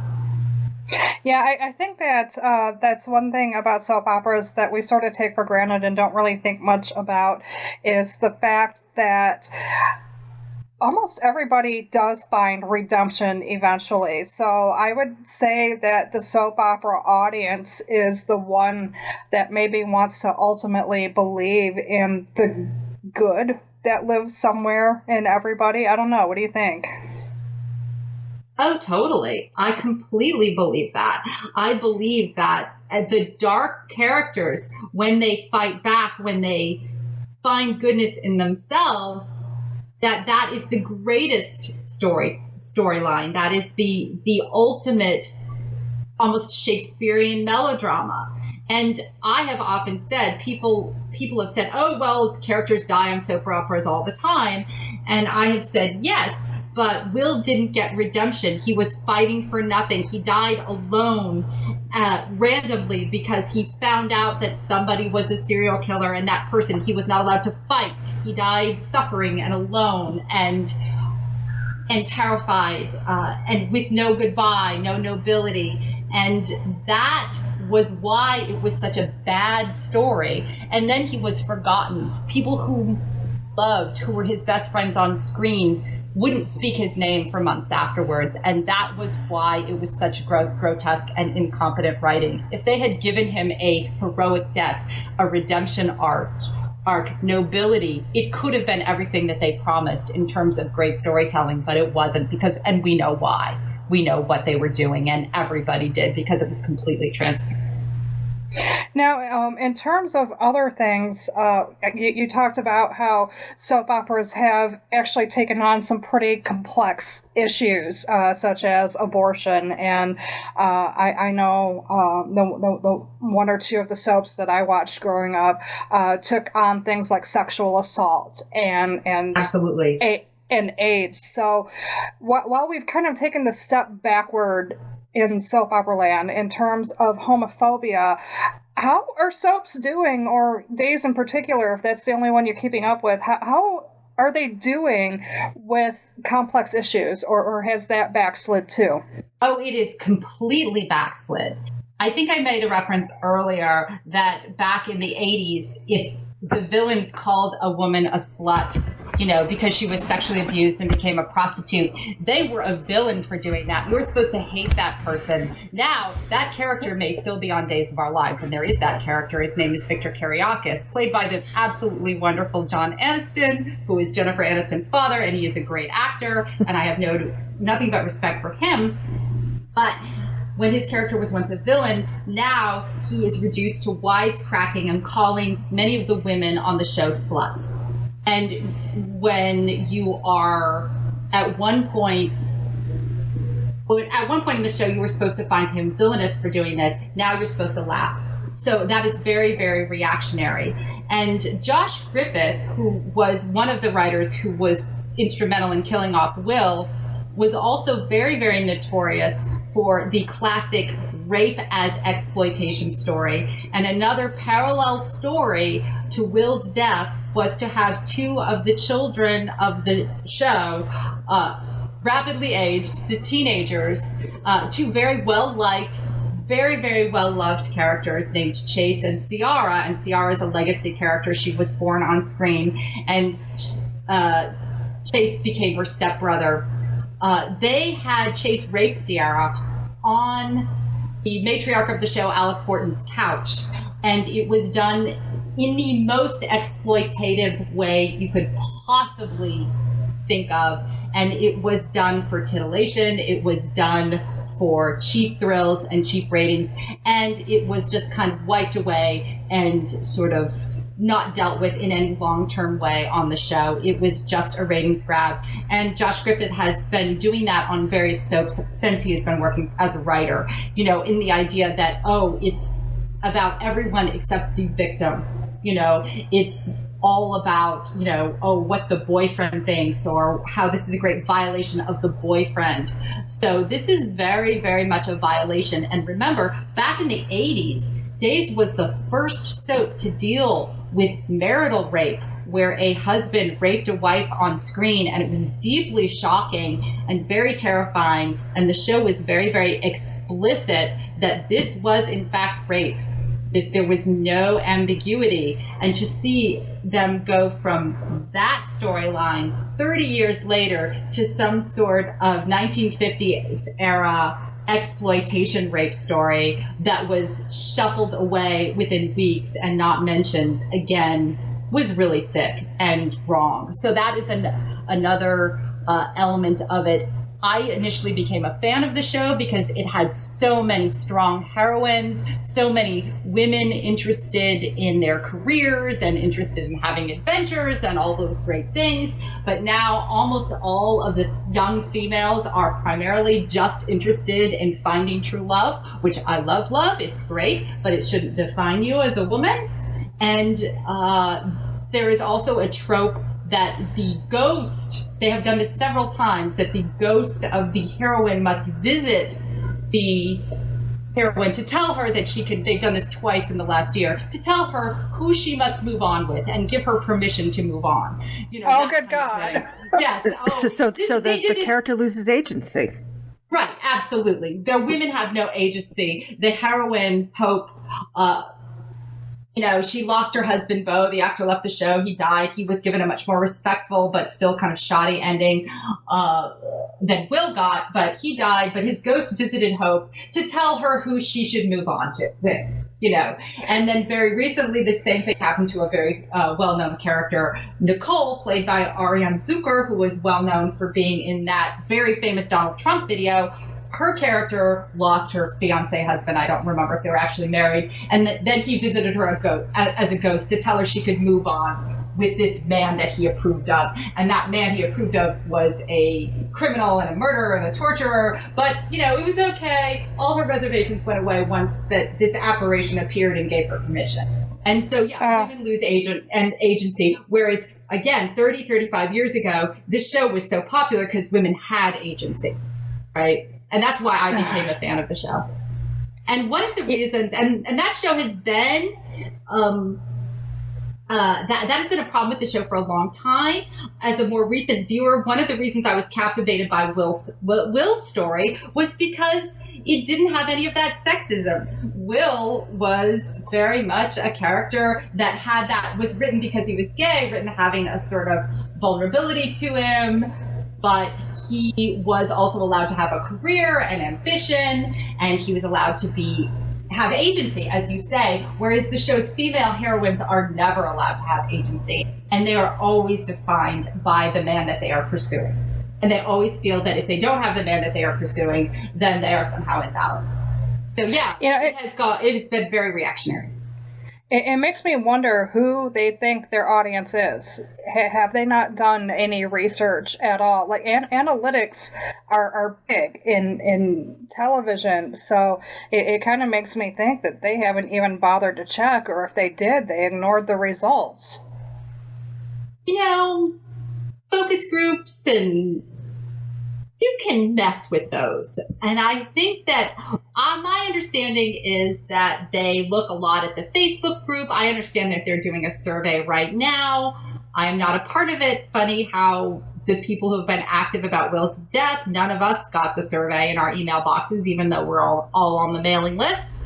Yeah, I think that that's one thing about soap operas that we sort of take for granted and don't really think much about, is the fact that almost everybody does find redemption eventually. So I would say that the soap opera audience is the one that maybe wants to ultimately believe in the good that lives somewhere in everybody. I don't know. What do you think? Oh, totally. I completely believe that. I believe that the dark characters, when they fight back, when they find goodness in themselves, that is the greatest storyline. That is the ultimate, almost Shakespearean melodrama. And I have often said, people have said, oh, well, characters die on soap operas all the time. And I have said, yes, but Will didn't get redemption. He was fighting for nothing. He died alone, randomly, because he found out that somebody was a serial killer, and that person, he was not allowed to fight. He died suffering and alone and terrified, and with no goodbye, no nobility. And that was why it was such a bad story. And then he was forgotten. People who loved, who were his best friends on screen, wouldn't speak his name for months afterwards. And that was why it was such grotesque and incompetent writing. If they had given him a heroic death, a redemption arc, nobility, it could have been everything that they promised in terms of great storytelling, but it wasn't, and we know why. We know what they were doing, and everybody did, because it was completely transparent. Now, in terms of other things, you talked about how soap operas have actually taken on some pretty complex issues, such as abortion. And I know the one or two of the soaps that I watched growing up took on things like sexual assault and absolutely. And AIDS. So while we've kind of taken the step backward in soap opera land in terms of homophobia, how are soaps doing, or Days in particular, if that's the only one you're keeping up with, how are they doing with complex issues, or has that backslid too? Oh, it is completely backslid. I think I made a reference earlier that back in the 80s, if the villains called a woman a slut, because she was sexually abused and became a prostitute, they were a villain for doing that. You were supposed to hate that person. Now, that character may still be on Days of Our Lives, and there is that character. His name is Victor Kiriakis, played by the absolutely wonderful John Aniston, who is Jennifer Aniston's father, and he is a great actor, and I have nothing but respect for him. But when his character was once a villain, now he is reduced to wisecracking and calling many of the women on the show sluts. And when you are at one point in the show, you were supposed to find him villainous for doing this. Now you're supposed to laugh. So that is very, very reactionary. And Josh Griffith, who was one of the writers who was instrumental in killing off Will, was also very, very notorious for the classic rape as exploitation story. And another parallel story to Will's death was to have two of the children of the show, rapidly aged, the teenagers, two very well-liked, very, very well-loved characters named Chase and Ciara. And Ciara is a legacy character. She was born on screen, and Chase became her stepbrother. They had Chase rape Ciara on the matriarch of the show, Alice Horton's couch. And it was done in the most exploitative way you could possibly think of. And it was done for titillation. It was done for cheap thrills and cheap ratings. And it was just kind of wiped away and sort of not dealt with in any long-term way on the show. It was just a ratings grab. And Josh Griffith has been doing that on various soaps since he has been working as a writer, in the idea that, it's about everyone except the victim. It's all about, what the boyfriend thinks, or how this is a great violation of the boyfriend. So this is very, very much a violation. And remember, back in the 80s, Days was the first soap to deal with marital rape, where a husband raped a wife on screen, and it was deeply shocking and very terrifying. And the show was very, very explicit that this was in fact rape. There was no ambiguity. And to see them go from that storyline 30 years later to some sort of 1950s era exploitation rape story that was shuffled away within weeks and not mentioned again was really sick and wrong. So that is another element of it. I initially became a fan of the show because it had so many strong heroines, so many women interested in their careers and interested in having adventures and all those great things. But now almost all of the young females are primarily just interested in finding true love, which I love. It's great, but it shouldn't define you as a woman. And there is also a trope that the ghost, they have done this several times, that the ghost of the heroine must visit the heroine to tell her that she can, they've done this twice in the last year, to tell her who she must move on with and give her permission to move on. You know, oh, good God. Yes. Oh, so the character loses agency. Right, absolutely. The women have no agency. The heroine, Hope, she lost her husband, Beau. The actor left the show. He died. He was given a much more respectful but still kind of shoddy ending than Will got. But he died. But his ghost visited Hope to tell her who she should move on to. And then very recently, the same thing happened to a very well-known character, Nicole, played by Ariane Zucker, who was well-known for being in that very famous Donald Trump video. Her character lost her fiance husband. I don't remember if they were actually married. And then he visited her as a ghost to tell her she could move on with this man that he approved of. And that man he approved of was a criminal and a murderer and a torturer. But, it was okay. All her reservations went away once that this apparition appeared and gave her permission. And so, women lose agency. Whereas, again, 35 years ago, this show was so popular because women had agency, right? And that's why I became a fan of the show. And one of the reasons, and that show has been, that has been a problem with the show for a long time. As a more recent viewer, one of the reasons I was captivated by Will's story was because it didn't have any of that sexism. Will was very much a character that was written because he was gay, written having a sort of vulnerability to him. But he was also allowed to have a career and ambition, and he was allowed to have agency, as you say, whereas the show's female heroines are never allowed to have agency, and they are always defined by the man that they are pursuing. And they always feel that if they don't have the man that they are pursuing, then they are somehow invalid. So it has been very reactionary. It makes me wonder who they think their audience is. Have they not done any research at all? Like, analytics are big in television, so it kind of makes me think that they haven't even bothered to check, or if they did, they ignored the results. Focus groups, and you can mess with those. And I think that my understanding is that they look a lot at the Facebook group. I understand that they're doing a survey right now. I am not a part of it. Funny how the people who have been active about Will's death, none of us got the survey in our email boxes, even though we're all on the mailing lists.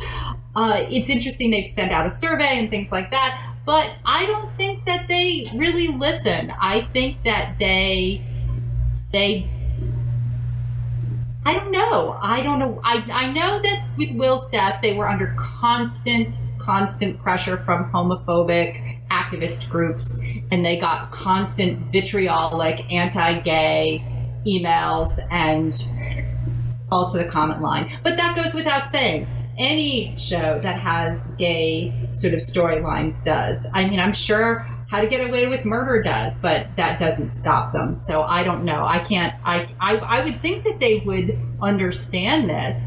It's interesting they've sent out a survey and things like that, but I don't think that they really listen. I think that they I don't know. I know that with Will's death, they were under constant pressure from homophobic activist groups, and they got constant vitriolic, anti-gay emails and also the comment line. But that goes without saying. Any show that has gay sort of storylines does. I mean, I'm sure How to Get Away with Murder does, but that doesn't stop them. So I don't know. I would think that they would understand this,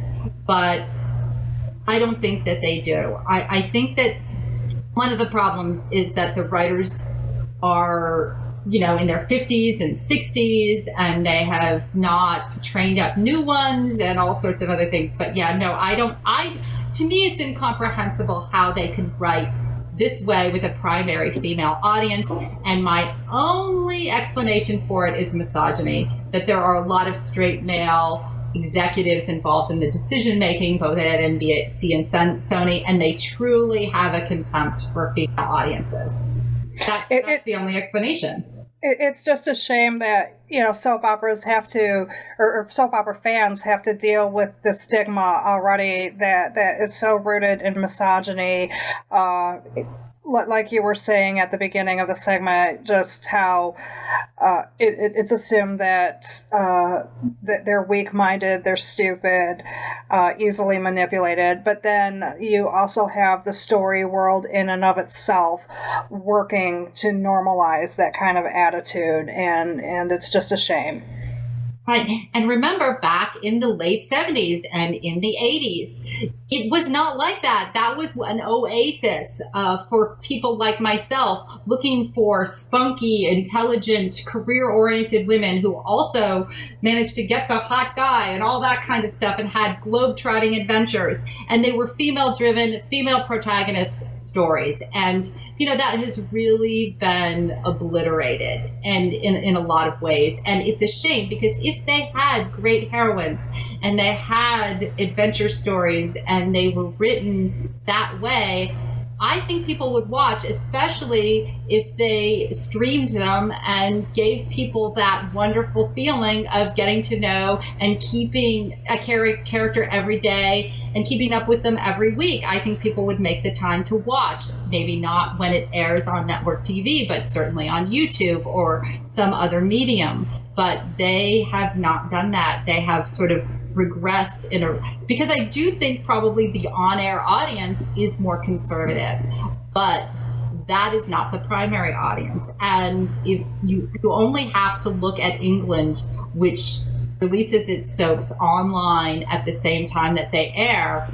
but I don't think that they do. I think that one of the problems is that the writers are, in their 50s and 60s, and they have not trained up new ones and all sorts of other things. But to me, it's incomprehensible how they can write this way with a primary female audience, and my only explanation for it is misogyny, that there are a lot of straight male executives involved in the decision making, both at NBC and Sony, and they truly have a contempt for female audiences. That's the only explanation. It's just a shame that, soap operas have to, or soap opera fans have to deal with the stigma already that is so rooted in misogyny. Like you were saying at the beginning of the segment, just how it's assumed that they're weak-minded, they're stupid, easily manipulated. But then you also have the story world in and of itself working to normalize that kind of attitude, and it's just a shame. Right. And remember, back in the late 70s and in the 80s, it was not like that. That was an oasis for people like myself looking for spunky, intelligent, career-oriented women who also managed to get the hot guy and all that kind of stuff and had globe-trotting adventures. And they were female-driven, female protagonist stories. And that has really been obliterated and in a lot of ways. And it's a shame, because if they had great heroines and they had adventure stories and they were written that way, I think people would watch, especially if they streamed them and gave people that wonderful feeling of getting to know and keeping a character every day and keeping up with them every week. I think people would make the time to watch. Maybe not when it airs on network TV, but certainly on YouTube or some other medium. But they have not done that. They have sort of regressed because I do think probably the on-air audience is more conservative, but that is not the primary audience. And if you only have to look at England, which releases its soaps online at the same time that they air,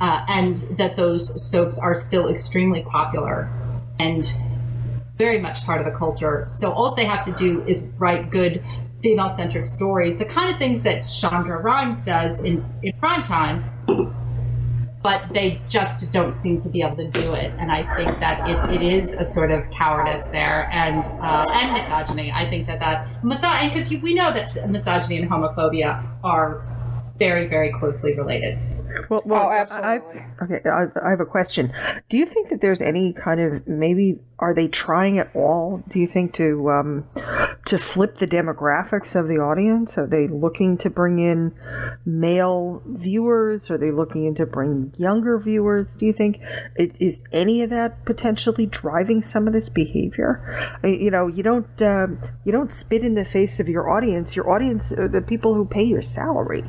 and that those soaps are still extremely popular and very much part of the culture. So all they have to do is write good female-centric stories, the kind of things that Shonda Rhimes does in primetime, but they just don't seem to be able to do it. And I think that it is a sort of cowardice there, and misogyny. I think because we know that misogyny and homophobia are very, very closely related. Well, absolutely. I have a question. Do you think that there's any kind of, maybe, are they trying at all, do you think, to flip the demographics of the audience? Are they looking to bring in male viewers? Are they looking to bring younger viewers? Do you think, is any of that potentially driving some of this behavior? You don't spit in the face of your audience. Your audience are the people who pay your salary.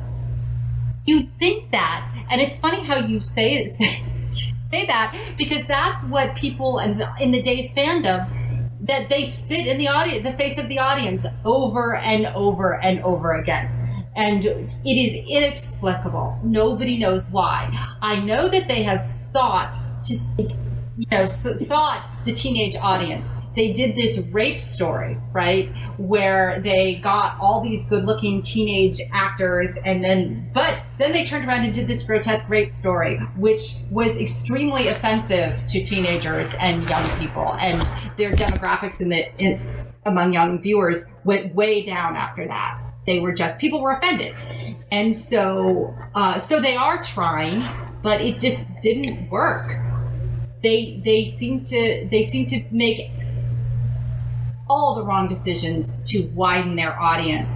You think that, and it's funny how you say that, because that's what people in the day's fandom, that they spit in the face of the audience over and over and over again. And it is inexplicable. Nobody knows why. I know that they have sought the teenage audience. They did this rape story, right, where they got all these good-looking teenage actors, but then they turned around and did this grotesque rape story, which was extremely offensive to teenagers and young people, and their demographics among young viewers went way down after that. People were offended, and so they are trying, but it just didn't work. They seem to make all the wrong decisions to widen their audience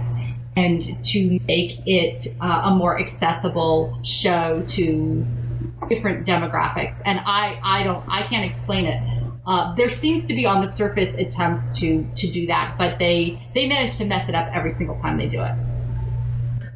and to make it a more accessible show to different demographics. And I can't explain it. There seems to be on the surface attempts to do that, but they manage to mess it up every single time they do it.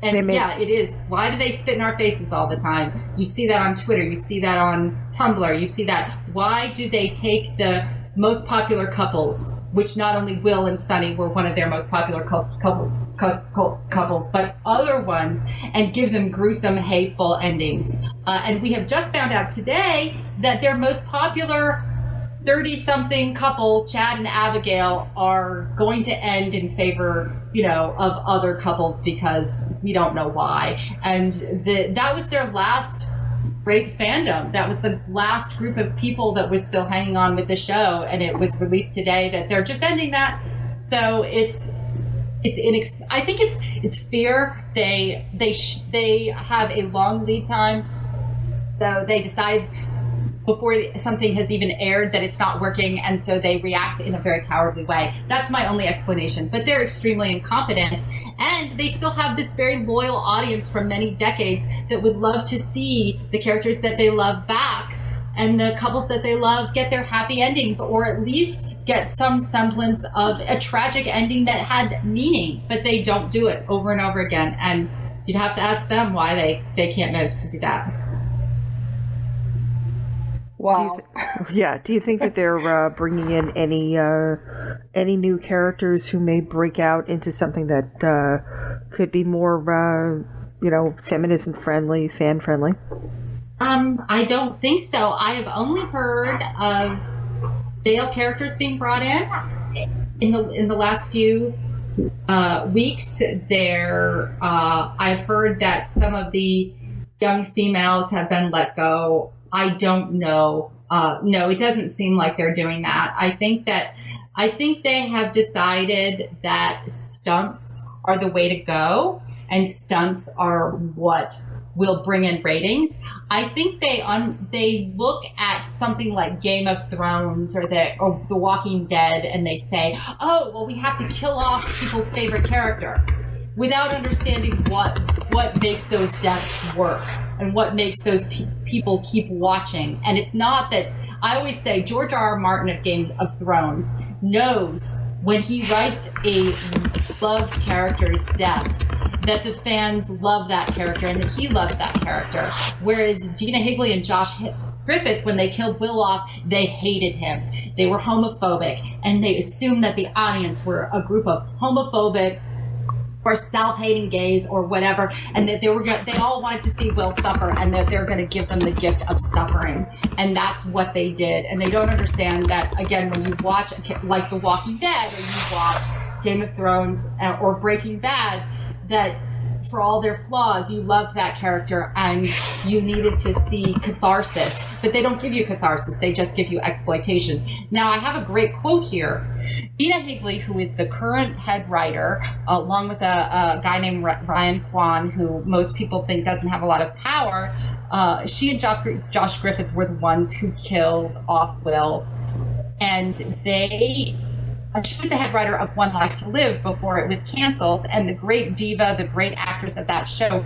And it is. Why do they spit in our faces all the time? You see that on Twitter. You see that on Tumblr. You see that. Why do they take the most popular couples, which not only Will and Sunny were one of their most popular couples, but other ones, and give them gruesome, hateful endings? And we have just found out today that their most popular 30-something couple, Chad and Abigail, are going to end in favor, of other couples, because we don't know why. And that was their last great fandom. That was the last group of people that was still hanging on with the show, and it was released today that they're just ending that. So it's I think it's fear. They have a long lead time, so they decide before something has even aired that it's not working, and so they react in a very cowardly way. That's my only explanation. But they're extremely incompetent, and they still have this very loyal audience from many decades that would love to see the characters that they love back, and the couples that they love get their happy endings, or at least get some semblance of a tragic ending that had meaning. But they don't do it over and over again, and you'd have to ask them why they can't manage to do that. Wow. Do you think that they're bringing in any new characters who may break out into something that could be more, feminist and friendly, fan friendly? I don't think so. I have only heard of male characters being brought in the last few weeks. I've heard that some of the young females have been let go. I don't know. No, it doesn't seem like they're doing that. I think they have decided that stunts are the way to go, and stunts are what will bring in ratings. I think they look at something like Game of Thrones or The Walking Dead, and they say, "Oh, well, we have to kill off people's favorite character," without understanding what makes those deaths work and what makes those people keep watching. And it's not that, I always say George R.R. Martin of Game of Thrones knows when he writes a loved character's death that the fans love that character and that he loves that character. Whereas Dina Higley and Josh Griffith, when they killed Will off, they hated him. They were homophobic, and they assumed that the audience were a group of homophobic or self-hating gays or whatever, and that they all wanted to see Will suffer, and that they're going to give them the gift of suffering. And that's what they did. And they don't understand that, again, when you watch like The Walking Dead, or you watch Game of Thrones or Breaking Bad, that for all their flaws, you loved that character and you needed to see catharsis. But they don't give you catharsis, they just give you exploitation. Now, I have a great quote here. Dina Higley, who is the current head writer, along with a guy named Ryan Kwan, who most people think doesn't have a lot of power, she and Josh Griffith were the ones who killed off Will. And she was the head writer of One Life to Live before it was canceled, and the great diva, the great actress of that show,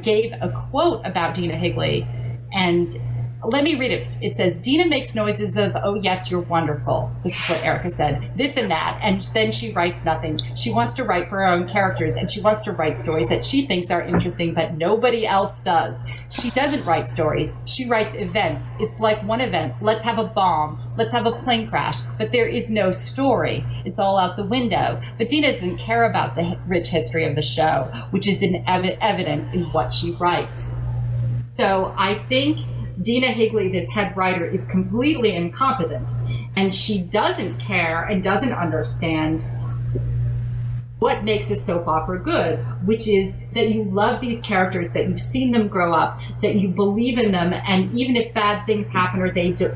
gave a quote about Dina Higley, and let me read it. It says, "Dina makes noises of, 'Oh yes, you're wonderful.'" This is what Erica said. "This and that," and then she writes nothing. She wants to write for her own characters, and she wants to write stories that she thinks are interesting, but nobody else does. She doesn't write stories. She writes events. It's like one event. Let's have a bomb. Let's have a plane crash. But there is no story. It's all out the window. But Dina doesn't care about the rich history of the show, which is evident in what she writes. So I think Dina Higley, this head writer, is completely incompetent, and she doesn't care and doesn't understand what makes a soap opera good, which is that you love these characters, that you've seen them grow up, that you believe in them, and even if bad things happen or they do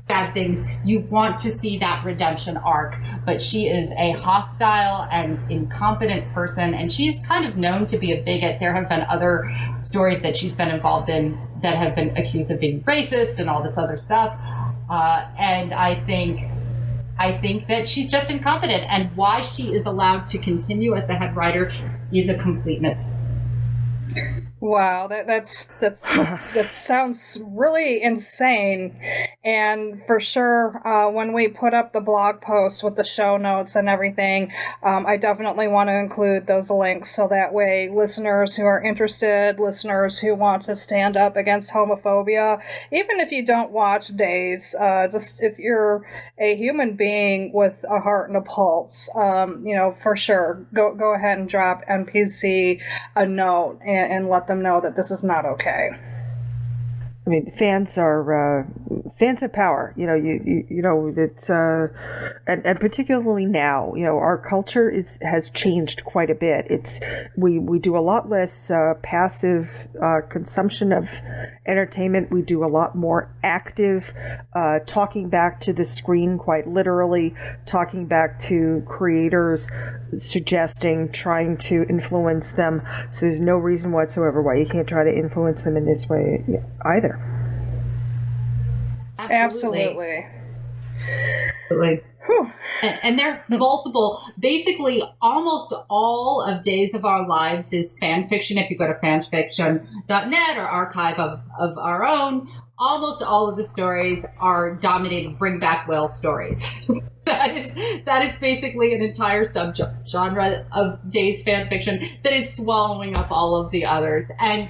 bad things, you want to see that redemption arc. But she is a hostile and incompetent person, and she's kind of known to be a bigot. There have been other stories that she's been involved in that have been accused of being racist and all this other stuff. And I think that she's just incompetent, and why she is allowed to continue as the head writer is a complete mystery. Wow, that sounds really insane. And for sure, when we put up the blog post with the show notes and everything, I definitely want to include those links so that way listeners who are interested, listeners who want to stand up against homophobia, even if you don't watch Days, just if you're a human being with a heart and a pulse, for sure, go ahead and drop NPC a note and let them know that this is not okay. I mean, fans have power. You know it's and particularly now, our culture has changed quite a bit. We do a lot less passive consumption of entertainment. We do a lot more active talking back to the screen, quite literally talking back to creators, suggesting, trying to influence them. So there's no reason whatsoever why you can't try to influence them in this way either. Absolutely. And there are multiple, basically almost all of Days of Our Lives is fan fiction. If you go to fanfiction.net or archive of our own, almost all of the stories are dominated bring back whale stories. that is basically an entire subgenre of Days fan fiction that is swallowing up all of the others. And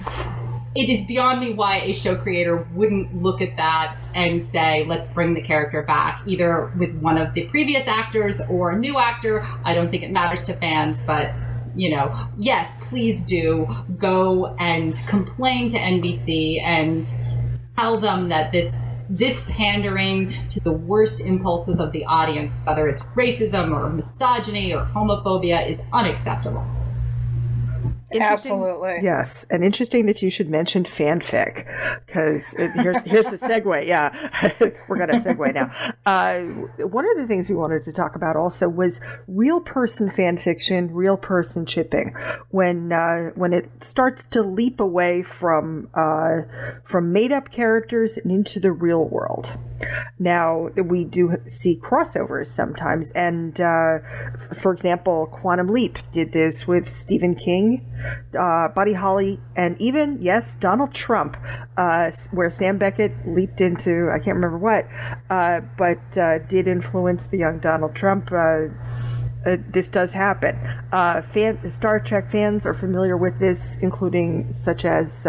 it is beyond me why a show creator wouldn't look at that and say, let's bring the character back, either with one of the previous actors or a new actor. I don't think it matters to fans, but, yes, please do go and complain to NBC and tell them that this pandering to the worst impulses of the audience, whether it's racism or misogyny or homophobia, is unacceptable. Absolutely. Yes, and interesting that you should mention fanfic, because here's the segue. Yeah, we're going to segue now. One of the things we wanted to talk about also was real person fan fiction, real person shipping. When it starts to leap away from made up characters and into the real world. Now, we do see crossovers sometimes, and for example, Quantum Leap did this with Stephen King, Buddy Holly, and even, yes, Donald Trump, where Sam Beckett leaped into, I can't remember what, but did influence the young Donald Trump. This does happen. Star Trek fans are familiar with this, including such as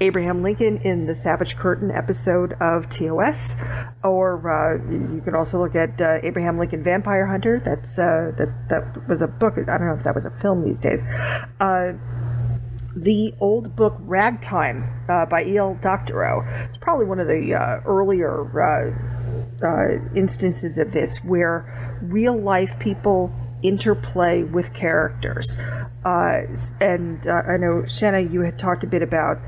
Abraham Lincoln in the Savage Curtain episode of TOS, or you can also look at Abraham Lincoln Vampire Hunter. That was a book. I don't know if that was a film these days. The old book Ragtime by E.L. Doctorow. It's probably one of the earlier instances of this, where real life people interplay with characters. And I know, Shanna, you had talked a bit about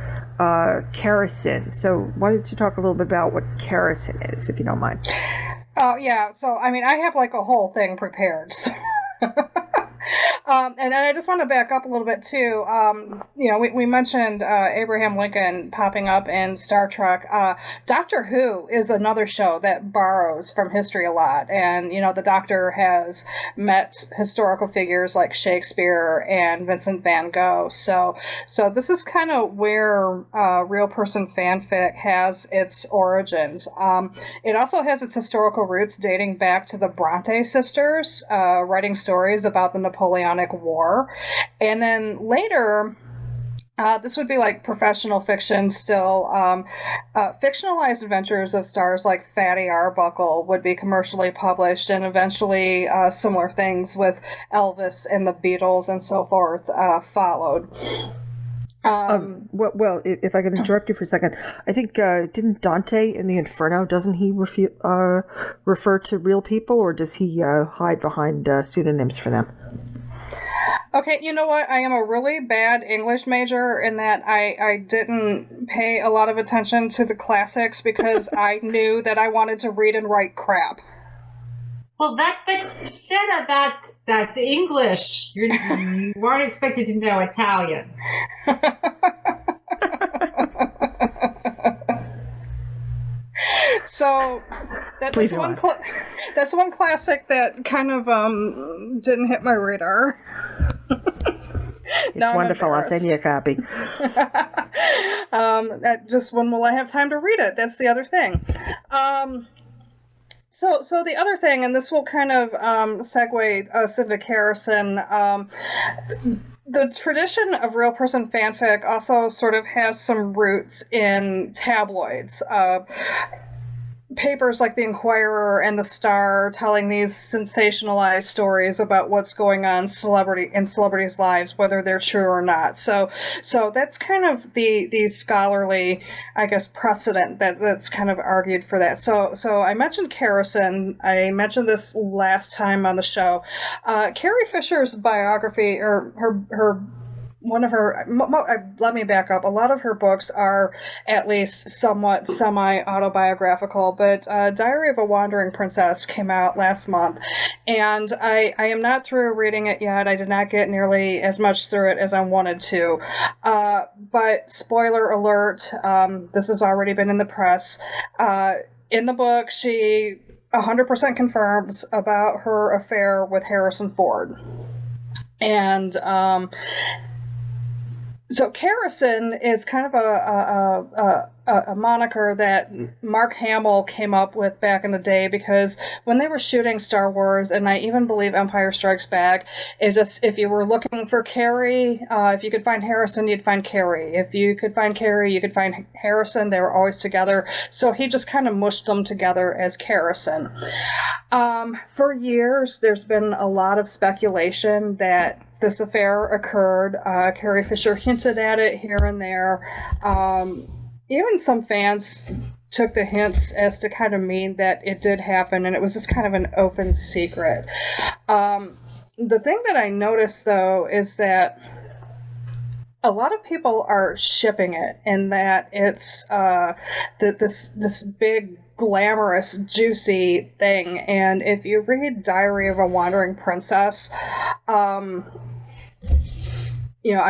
kerosene. So why don't you talk a little bit about what kerosene is, if you don't mind? Oh, yeah. So, I mean, I have like a whole thing prepared. So. And I just want to back up a little bit too. We mentioned Abraham Lincoln popping up in Star Trek. Doctor Who is another show that borrows from history a lot. And, the Doctor has met historical figures like Shakespeare and Vincent van Gogh. So this is kind of where real person fanfic has its origins. It also has its historical roots dating back to the Bronte sisters, writing stories about the Napoleonic War. And then later, this would be like professional fiction still. Fictionalized adventures of stars like Fatty Arbuckle would be commercially published, and eventually similar things with Elvis and the Beatles and so forth followed. Well, if I can interrupt you for a second, I think didn't Dante in the Inferno, doesn't he refer to real people, or does he hide behind pseudonyms for them? Okay, you know what? I am a really bad English major in that I didn't pay a lot of attention to the classics because I knew that I wanted to read and write crap. Well, Shanna, that's English. You weren't expected to know Italian. So that's one classic that kind of didn't hit my radar. It's wonderful. I'll send you a copy. When will I have time to read it? That's the other thing. So the other thing, and this will kind of segue us into kerosene. The tradition of real person fanfic also sort of has some roots in tabloids. papers like the Inquirer and the Star telling these sensationalized stories about what's going on in celebrities' lives, whether they're true or not. So that's kind of the scholarly, I guess, precedent that's kind of argued for that. So I mentioned Kerrison. I mentioned this last time on the show. Carrie Fisher's biography, or her one of her, let me back up. A lot of her books are at least somewhat semi-autobiographical, but Diary of a Wandering Princess came out last month, and I am not through reading it yet. I did not get nearly as much through it as I wanted to. But spoiler alert, this has already been in the press. In the book, she 100% confirms about her affair with Harrison Ford. And so Kerrison is kind of a moniker that Mark Hamill came up with back in the day, because when they were shooting Star Wars, and I even believe Empire Strikes Back, it just, if you were looking for Carrie, if you could find Harrison, you'd find Carrie. If you could find Carrie, you could find Harrison. They were always together. So he just kind of mushed them together as Kerrison. For years, there's been a lot of speculation that this affair occurred. Carrie Fisher hinted at it here and there. Even some fans took the hints as to kind of mean that it did happen, and it was just kind of an open secret. The thing that I noticed, though, is that a lot of people are shipping it, in that it's this big, glamorous, juicy thing. And if you read Diary of a Wandering Princess, I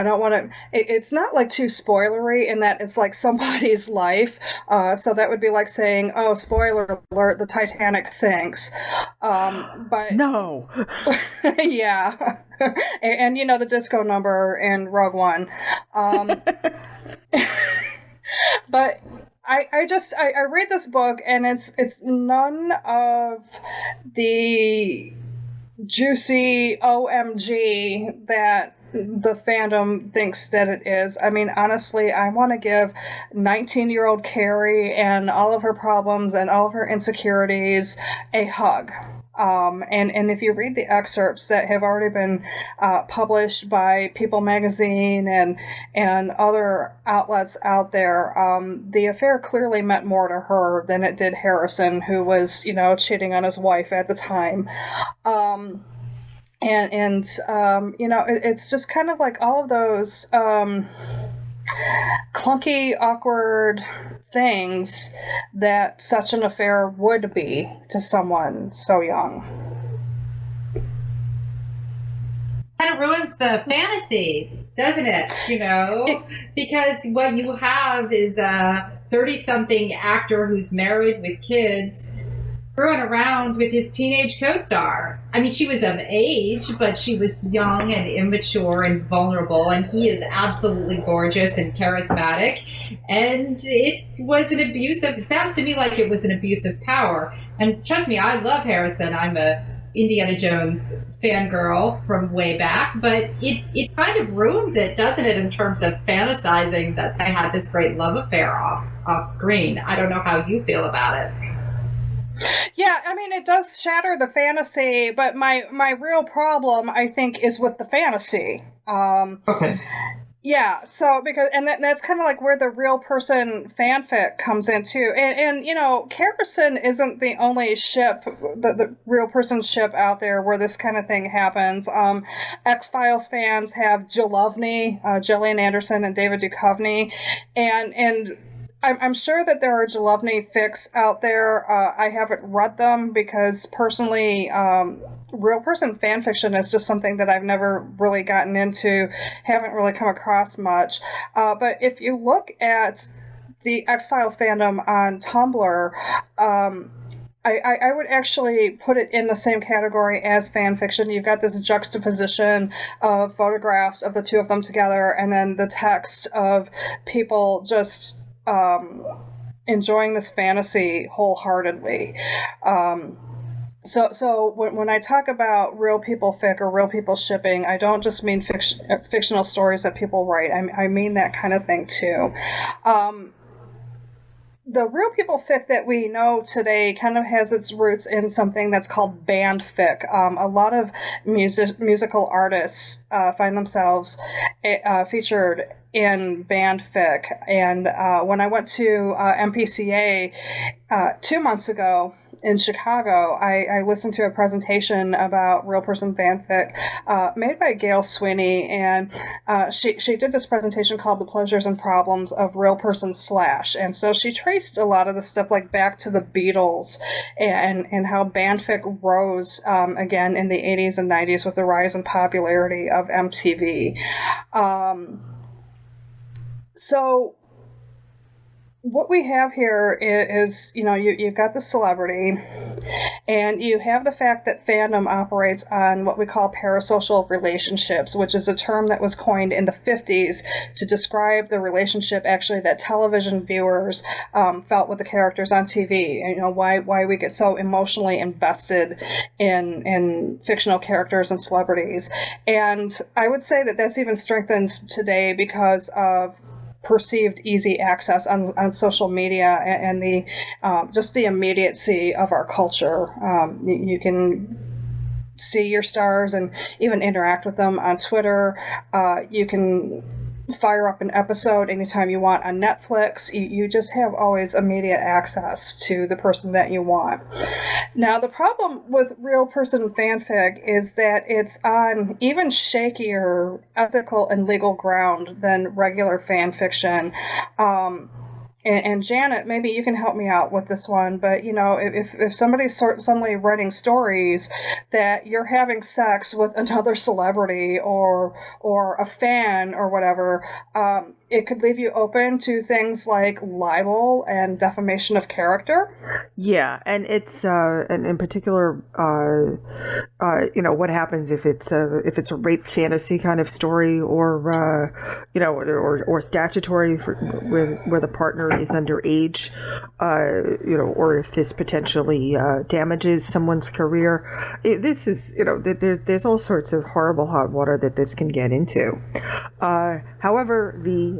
don't want to, it's not like too spoilery in that it's like somebody's life. So that would be like saying, oh, spoiler alert, the Titanic sinks. But no. Yeah. and the disco number in Rogue One. But I read this book, and it's none of the juicy OMG that the fandom thinks that it is. I mean, honestly, I want to give 19-year-old Carrie and all of her problems and all of her insecurities a hug. And if you read the excerpts that have already been published by People Magazine and other outlets out there, the affair clearly meant more to her than it did Harrison, who was, cheating on his wife at the time. It's just kind of like all of those clunky, awkward things that such an affair would be to someone so young. Kind of ruins the fantasy, doesn't it? Because what you have is a 30-something actor who's married with kids screwing around with his teenage co-star. I mean, she was of age, but she was young and immature and vulnerable, and he is absolutely gorgeous and charismatic. And it was an abuse of, it sounds to me like it was an abuse of power. And trust me, I love Harrison. I'm a Indiana Jones fangirl from way back, but it kind of ruins it, doesn't it, in terms of fantasizing that they had this great love affair off screen. I don't know how you feel about it. Yeah, I mean, it does shatter the fantasy, but my real problem, I think, is with the fantasy. Okay. Yeah, so that's kind of like where the real person fanfic comes in too. And Kerrison isn't the only ship, the real person ship out there where this kind of thing happens. X-Files fans have Jilovny, Gillian Anderson and David Duchovny, and I'm sure that there are Jilovny fics out there. I haven't read them because personally, real person fan fiction is just something that I've never really gotten into, haven't really come across much. But if you look at the X-Files fandom on Tumblr, I would actually put it in the same category as fan fiction. You've got this juxtaposition of photographs of the two of them together, and then the text of people just enjoying this fantasy wholeheartedly. So when I talk about real people fic or real people shipping, I don't just mean fictional stories that people write. I mean that kind of thing too. the real people fic that we know today kind of has its roots in something that's called band fic. A lot of musical artists find themselves featured in band fic. And when I went to MPCA 2 months ago in Chicago, I listened to a presentation about real person fanfic made by Gail Sweeney, and she did this presentation called The Pleasures and Problems of Real Person Slash. And so she traced a lot of the stuff like back to the Beatles and how fanfic rose again in the 80s and 90s with the rise in popularity of MTV. So what we have here is, you've got the celebrity, and you have the fact that fandom operates on what we call parasocial relationships, which is a term that was coined in the 50s to describe the relationship actually that television viewers felt with the characters on TV. And, why we get so emotionally invested in fictional characters and celebrities. And I would say that that's even strengthened today because of perceived easy access on social media and the just the immediacy of our culture. You can see your stars and even interact with them on Twitter. You can fire up an episode anytime you want on Netflix. You just have always immediate access to the person that you want. Now, the problem with real person fanfic is that it's on even shakier ethical and legal ground than regular fan fiction. And Janet, maybe you can help me out with this one, but if somebody's suddenly writing stories that you're having sex with another celebrity or a fan or whatever, it could leave you open to things like libel and defamation of character. Yeah, and it's and in particular, what happens if it's a rape fantasy kind of story, or or statutory where the partner is underage, or if this potentially damages someone's career. This is there's all sorts of horrible hot water that this can get into. However, the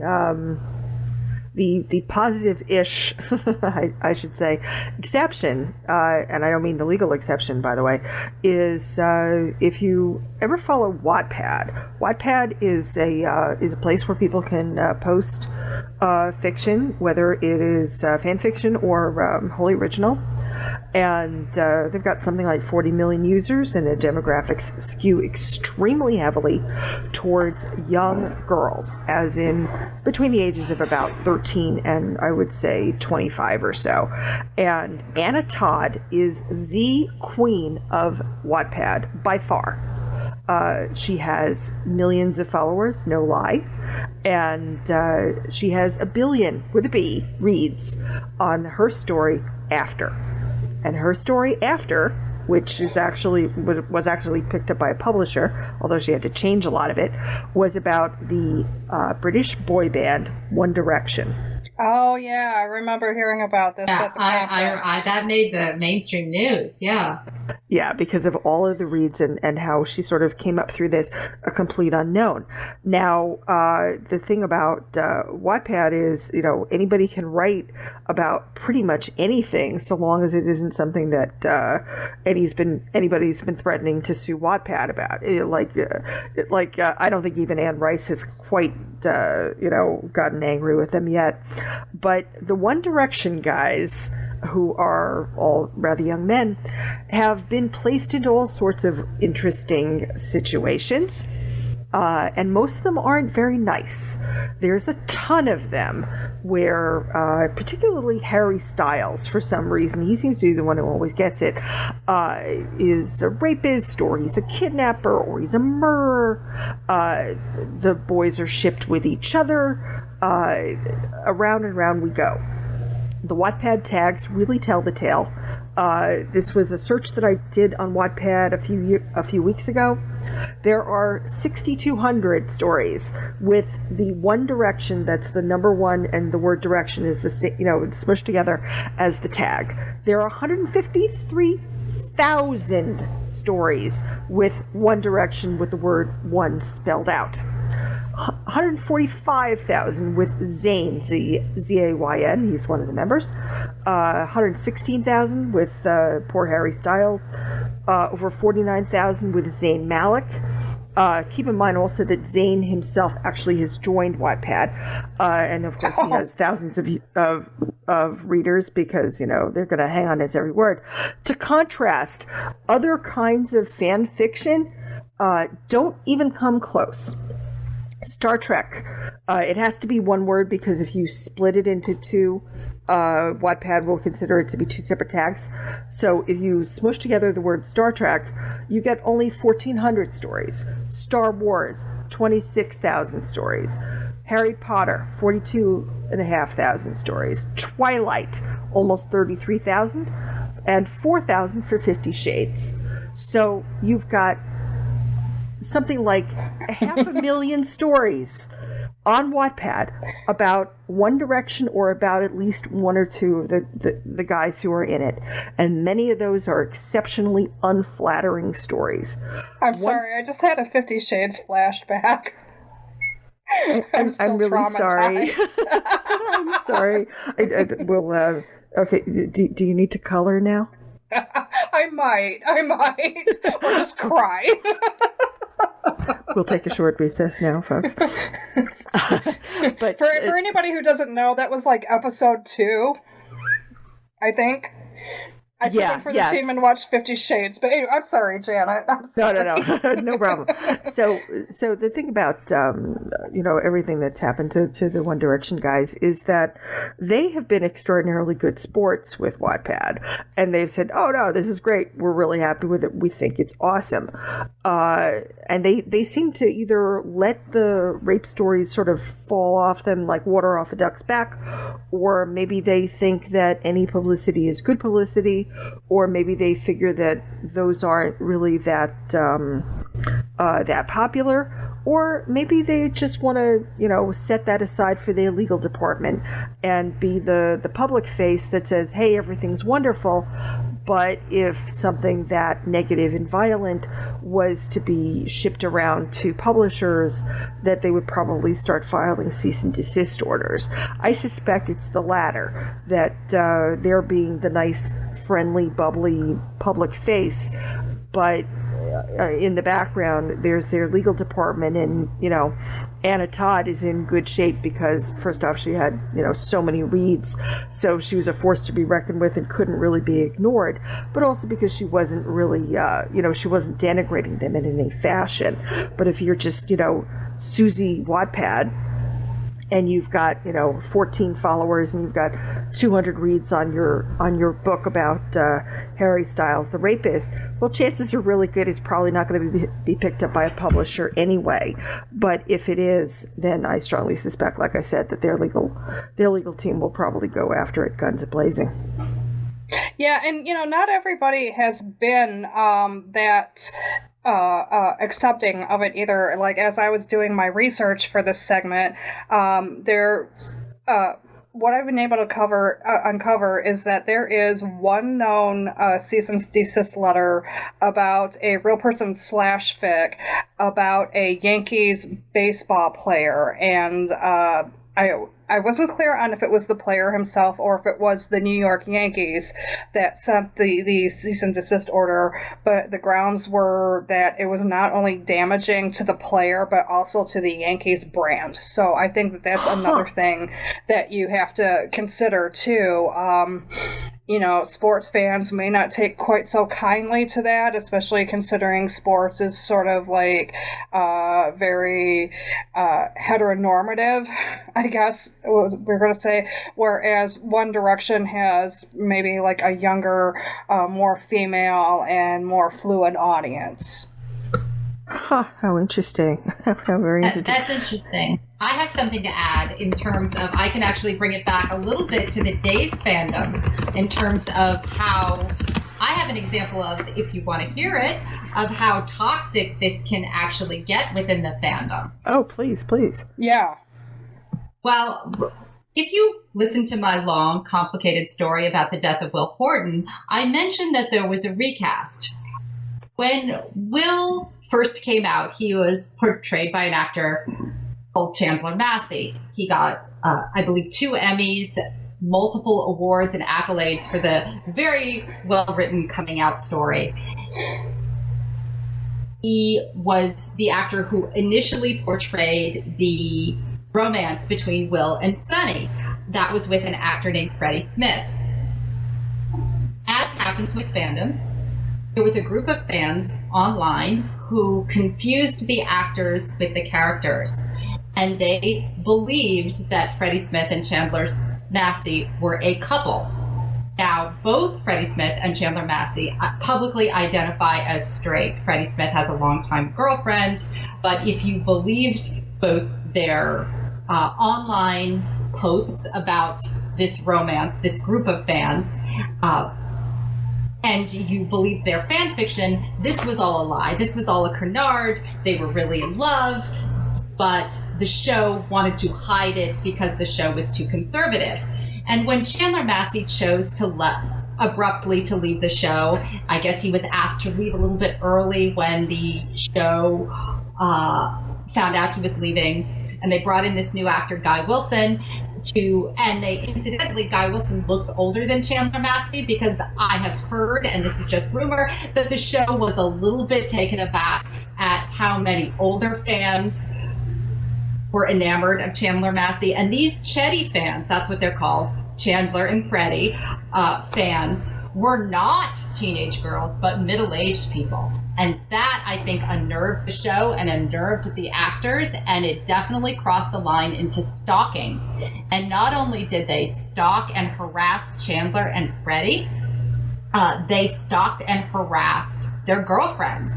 positive-ish, I should say, exception, and I don't mean the legal exception, by the way, is if you ever follow Wattpad. Wattpad is a place where people can post fiction, whether it is fan fiction or wholly original. And they've got something like 40 million users, and their demographics skew extremely heavily towards young girls, as in between the ages of about 13 and I would say 25 or so. And Anna Todd is the queen of Wattpad by far. She has millions of followers, no lie. And she has 1 billion, with a B, reads on her story After. And her story After, which was actually picked up by a publisher, although she had to change a lot of it, was about the British boy band One Direction. Oh yeah, I remember hearing about this at the conference. That made the mainstream news. Yeah, because of all of the reads and how she sort of came up through this, a complete unknown. Now, the thing about Wattpad is, anybody can write about pretty much anything, so long as it isn't something that anybody's been threatening to sue Wattpad about. I don't think even Anne Rice has quite gotten angry with them yet. But the One Direction guys, who are all rather young men, have been placed into all sorts of interesting situations, and most of them aren't very nice. There's a ton of them where, particularly Harry Styles, for some reason, he seems to be the one who always gets it, is a rapist, or he's a kidnapper, or he's a murderer. The boys are shipped with each other. Around and round we go. The Wattpad tags really tell the tale. This was a search that I did on Wattpad a few weeks ago. There are 6,200 stories with the One Direction, that's the number one, and the word direction is it's smushed together as the tag. There are 153,000 stories with One Direction with the word one spelled out. 145,000 with Zayn, Z-A-Y-N, he's one of the members. 116,000 with poor Harry Styles. Over 49,000 with Zayn Malik. Keep in mind also that Zayn himself actually has joined Wattpad, and of course he has thousands of readers because they're going to hang on his every word. To contrast, other kinds of fan fiction don't even come close. Star Trek, it has to be one word because if you split it into two, Wattpad will consider it to be two separate tags. So if you smush together the word Star Trek, you get only 1,400 stories. Star Wars, 26,000 stories. Harry Potter, 42,500 stories. Twilight, almost 33,000. And 4,000 for 50 Shades. So you've got something like 500,000 stories on Wattpad about One Direction or about at least one or two of the guys who are in it. And many of those are exceptionally unflattering stories. I'm sorry, I just had a 50 Shades flashback. I'm really sorry. I'm sorry. We'll, okay, do you need to color now? I might. Or just cry. We'll take a short recess now, folks. But for anybody who doesn't know, that was like episode 2, I think. I took it for the team and watched 50 Shades. But anyway, I'm sorry, Janet. I'm sorry. No, no problem. So the thing about, everything that's happened to the One Direction guys is that they have been extraordinarily good sports with Wattpad. And they've said, oh, no, this is great. We're really happy with it. We think it's awesome. And they seem to either let the rape stories sort of fall off them like water off a duck's back, or maybe they think that any publicity is good publicity, or maybe they figure that those aren't really that popular, or maybe they just want to, set that aside for their legal department and be the public face that says, hey, everything's wonderful. But if something that negative and violent was to be shipped around to publishers, that they would probably start filing cease and desist orders. I suspect it's the latter, that they're being the nice, friendly, bubbly public face, but in the background, there's their legal department, and Anna Todd is in good shape because, first off, she had so many reads, so she was a force to be reckoned with and couldn't really be ignored. But also because she wasn't really, she wasn't denigrating them in any fashion. But if you're just, Susie Wattpad, and you've got 14 followers, and you've got 200 reads on your book about Harry Styles, the rapist, well, chances are really good it's probably not going to be picked up by a publisher anyway. But if it is, then I strongly suspect, like I said, that their legal team will probably go after it guns a-blazing. Yeah, and not everybody has been that accepting of it either. Like, as I was doing my research for this segment, what I've been able to uncover is that there is one known cease and desist letter about a real person / fic about a Yankees baseball player, and I wasn't clear on if it was the player himself or if it was the New York Yankees that sent the cease and desist order, but the grounds were that it was not only damaging to the player, but also to the Yankees brand. So I think that that's another thing that you have to consider, too. Sports fans may not take quite so kindly to that, especially considering sports is sort of like very heteronormative, I guess we're going to say, whereas One Direction has maybe like a younger, more female and more fluid audience. Huh, how interesting. How very interesting. That's interesting. I have something to add in terms of, I can actually bring it back a little bit to the Days fandom in terms of how, I have an example of, if you want to hear it, of how toxic this can actually get within the fandom. Oh, please. Yeah. Well, if you listen to my long, complicated story about the death of Will Horton, I mentioned that there was a recast. When Will first came out, he was portrayed by an actor called Chandler Massey. He got, I believe, 2 Emmys, multiple awards and accolades for the very well-written coming out story. He was the actor who initially portrayed the romance between Will and Sunny. That was with an actor named Freddie Smith. As happens with fandom, there was a group of fans online who confused the actors with the characters, and they believed that Freddie Smith and Chandler Massey were a couple. Now, both Freddie Smith and Chandler Massey publicly identify as straight. Freddie Smith has a longtime girlfriend, but if you believed both their online posts about this romance, this group of fans, and you believed their fan fiction, this was all a lie. This was all a canard. They were really in love, but the show wanted to hide it because the show was too conservative. And when Chandler Massey chose to abruptly to leave the show, I guess he was asked to leave a little bit early when the show found out he was leaving, and they brought in this new actor, Guy Wilson, and incidentally, Guy Wilson looks older than Chandler Massey, because I have heard, and this is just rumor, that the show was a little bit taken aback at how many older fans were enamored of Chandler Massey. And these Chetty fans, that's what they're called, Chandler and Freddie fans, were not teenage girls, but middle-aged people. And that, I think, unnerved the show and unnerved the actors, and it definitely crossed the line into stalking. And not only did they stalk and harass Chandler and Freddie, they stalked and harassed their girlfriends.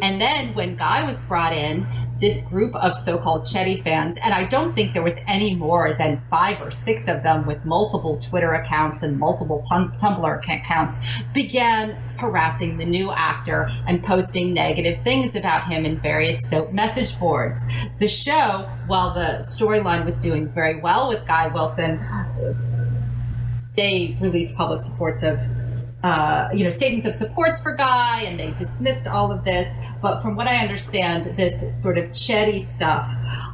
And then when Guy was brought in, this group of so-called Chetty fans, and I don't think there was any more than 5 or 6 of them with multiple Twitter accounts and multiple Tumblr accounts, began harassing the new actor and posting negative things about him in various soap message boards. The show, while the storyline was doing very well with Guy Wilson, they released public supports of statements of supports for Guy, and they dismissed all of this. But from what I understand, this sort of Chetty stuff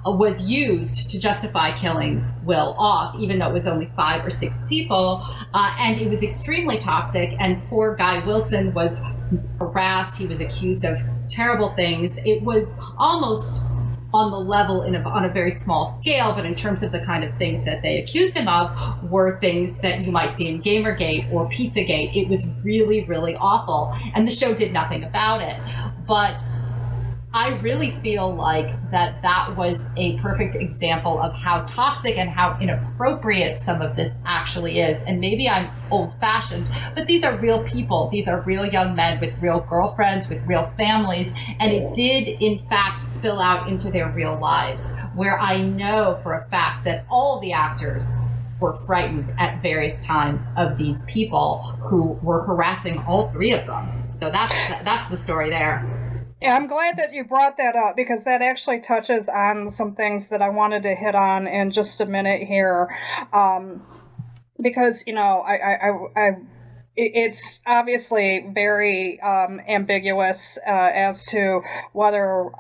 was used to justify killing Will off, even though it was only 5 or 6 people. And it was extremely toxic, and poor Guy Wilson was harassed. He was accused of terrible things. It was almost on the level on a very small scale, but in terms of the kind of things that they accused him of were things that you might see in Gamergate or Pizzagate. It was really, really awful, and the show did nothing about it. But I really feel like that was a perfect example of how toxic and how inappropriate some of this actually is. And maybe I'm old-fashioned, but these are real people. These are real young men with real girlfriends, with real families, and it did, in fact, spill out into their real lives, where I know for a fact that all the actors were frightened at various times of these people who were harassing all 3 of them. So that's the story there. Yeah, I'm glad that you brought that up, because that actually touches on some things that I wanted to hit on in just a minute here. Because, it's obviously very ambiguous as to whether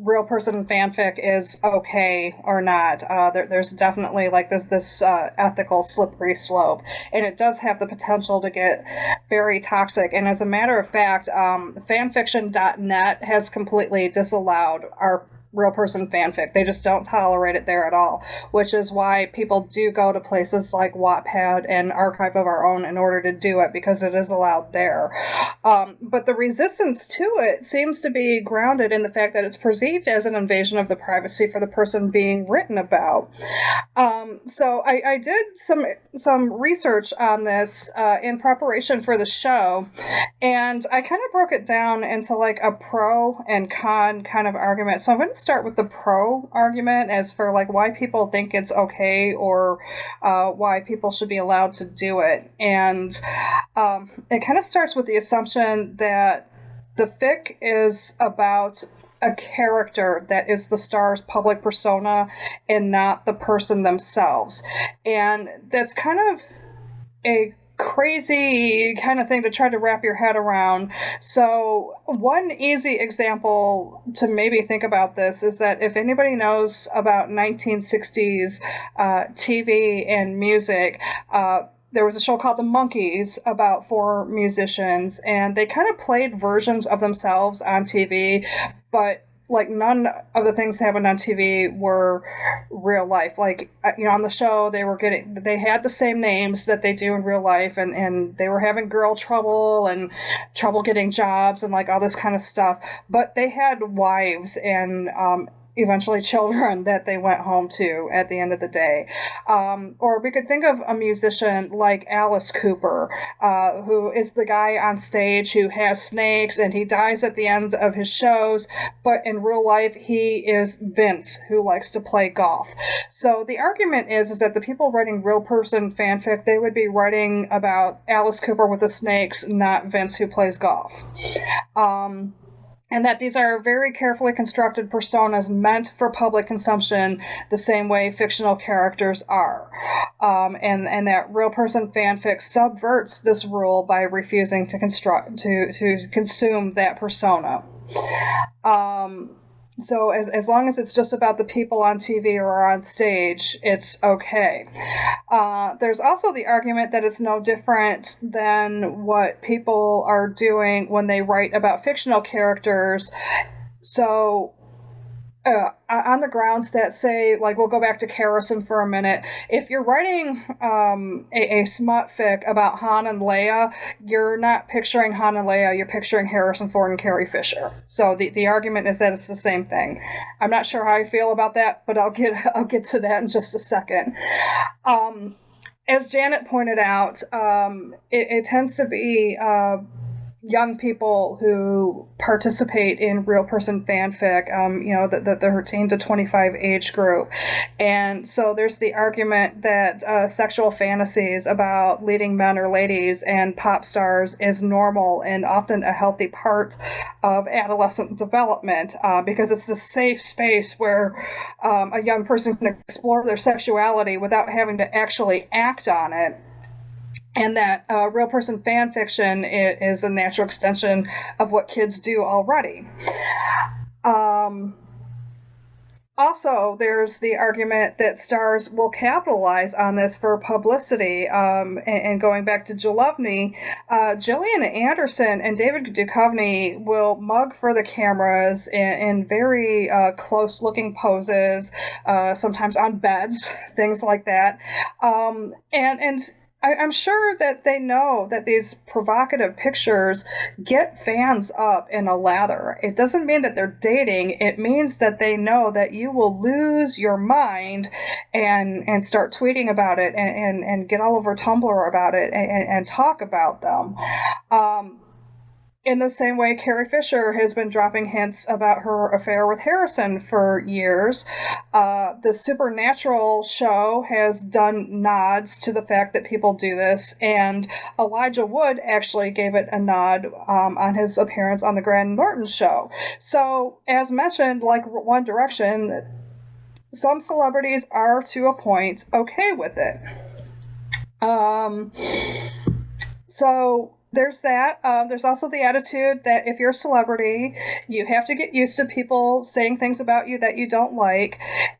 real person fanfic is okay or not. There's definitely like this ethical slippery slope, and it does have the potential to get very toxic. And as a matter of fact, fanfiction.net has completely disallowed our real person fanfic. They just don't tolerate it there at all, which is why people do go to places like Wattpad and Archive of Our Own in order to do it, because it is allowed there. But the resistance to it seems to be grounded in the fact that it's perceived as an invasion of the privacy for the person being written about. So I did some research on this in preparation for the show, and I kind of broke it down into like a pro and con kind of argument. So I'm going to start with the pro argument as for like why people think it's okay, or why people should be allowed to do it. And it kind of starts with the assumption that the fic is about a character that is the star's public persona and not the person themselves. And that's kind of a crazy kind of thing to try to wrap your head around. So one easy example to maybe think about this is that if anybody knows about 1960s TV and music, there was a show called The Monkees about four musicians, and they kind of played versions of themselves on TV, but like none of the things that happened on TV were real life. Like, on the show they had the same names that they do in real life, and they were having girl trouble and trouble getting jobs and like all this kind of stuff. But they had wives and eventually children that they went home to at the end of the day. Or we could think of a musician like Alice Cooper, who is the guy on stage who has snakes and he dies at the end of his shows, but in real life he is Vince, who likes to play golf. So the argument is that the people writing real person fanfic, they would be writing about Alice Cooper with the snakes, not Vince who plays golf. And that these are very carefully constructed personas meant for public consumption the same way fictional characters are. And that real person fanfic subverts this rule by refusing to consume that persona. So as long as it's just about the people on TV or on stage, it's okay. There's also the argument that it's no different than what people are doing when they write about fictional characters. So on the grounds that say, like, we'll go back to Harrison for a minute. If you're writing a smut fic about Han and Leia, you're not picturing Han and Leia, you're picturing Harrison Ford and Carrie Fisher. So the argument is that it's the same thing. I'm not sure how I feel about that, but I'll get to that in just a second. As Janet pointed out, it tends to be young people who participate in real person fanfic, the 13 to 25 age group. And so there's the argument that sexual fantasies about leading men or ladies and pop stars is normal and often a healthy part of adolescent development, because it's a safe space where a young person can explore their sexuality without having to actually act on it. And that real person fan fiction is a natural extension of what kids do already. Also, there's the argument that stars will capitalize on this for publicity. And going back to Jalopny, Gillian Anderson and David Duchovny will mug for the cameras in very close-looking poses, sometimes on beds, things like that. And I'm sure that they know that these provocative pictures get fans up in a lather. It doesn't mean that they're dating. It means that they know that you will lose your mind and start tweeting about it and get all over Tumblr about it and talk about them. In the same way, Carrie Fisher has been dropping hints about her affair with Harrison for years. The Supernatural show has done nods to the fact that people do this, and Elijah Wood actually gave it a nod on his appearance on the Graham Norton show. So, as mentioned, like One Direction, some celebrities are, to a point, okay with it. So there's that. There's also the attitude that if you're a celebrity, you have to get used to people saying things about you that you don't like,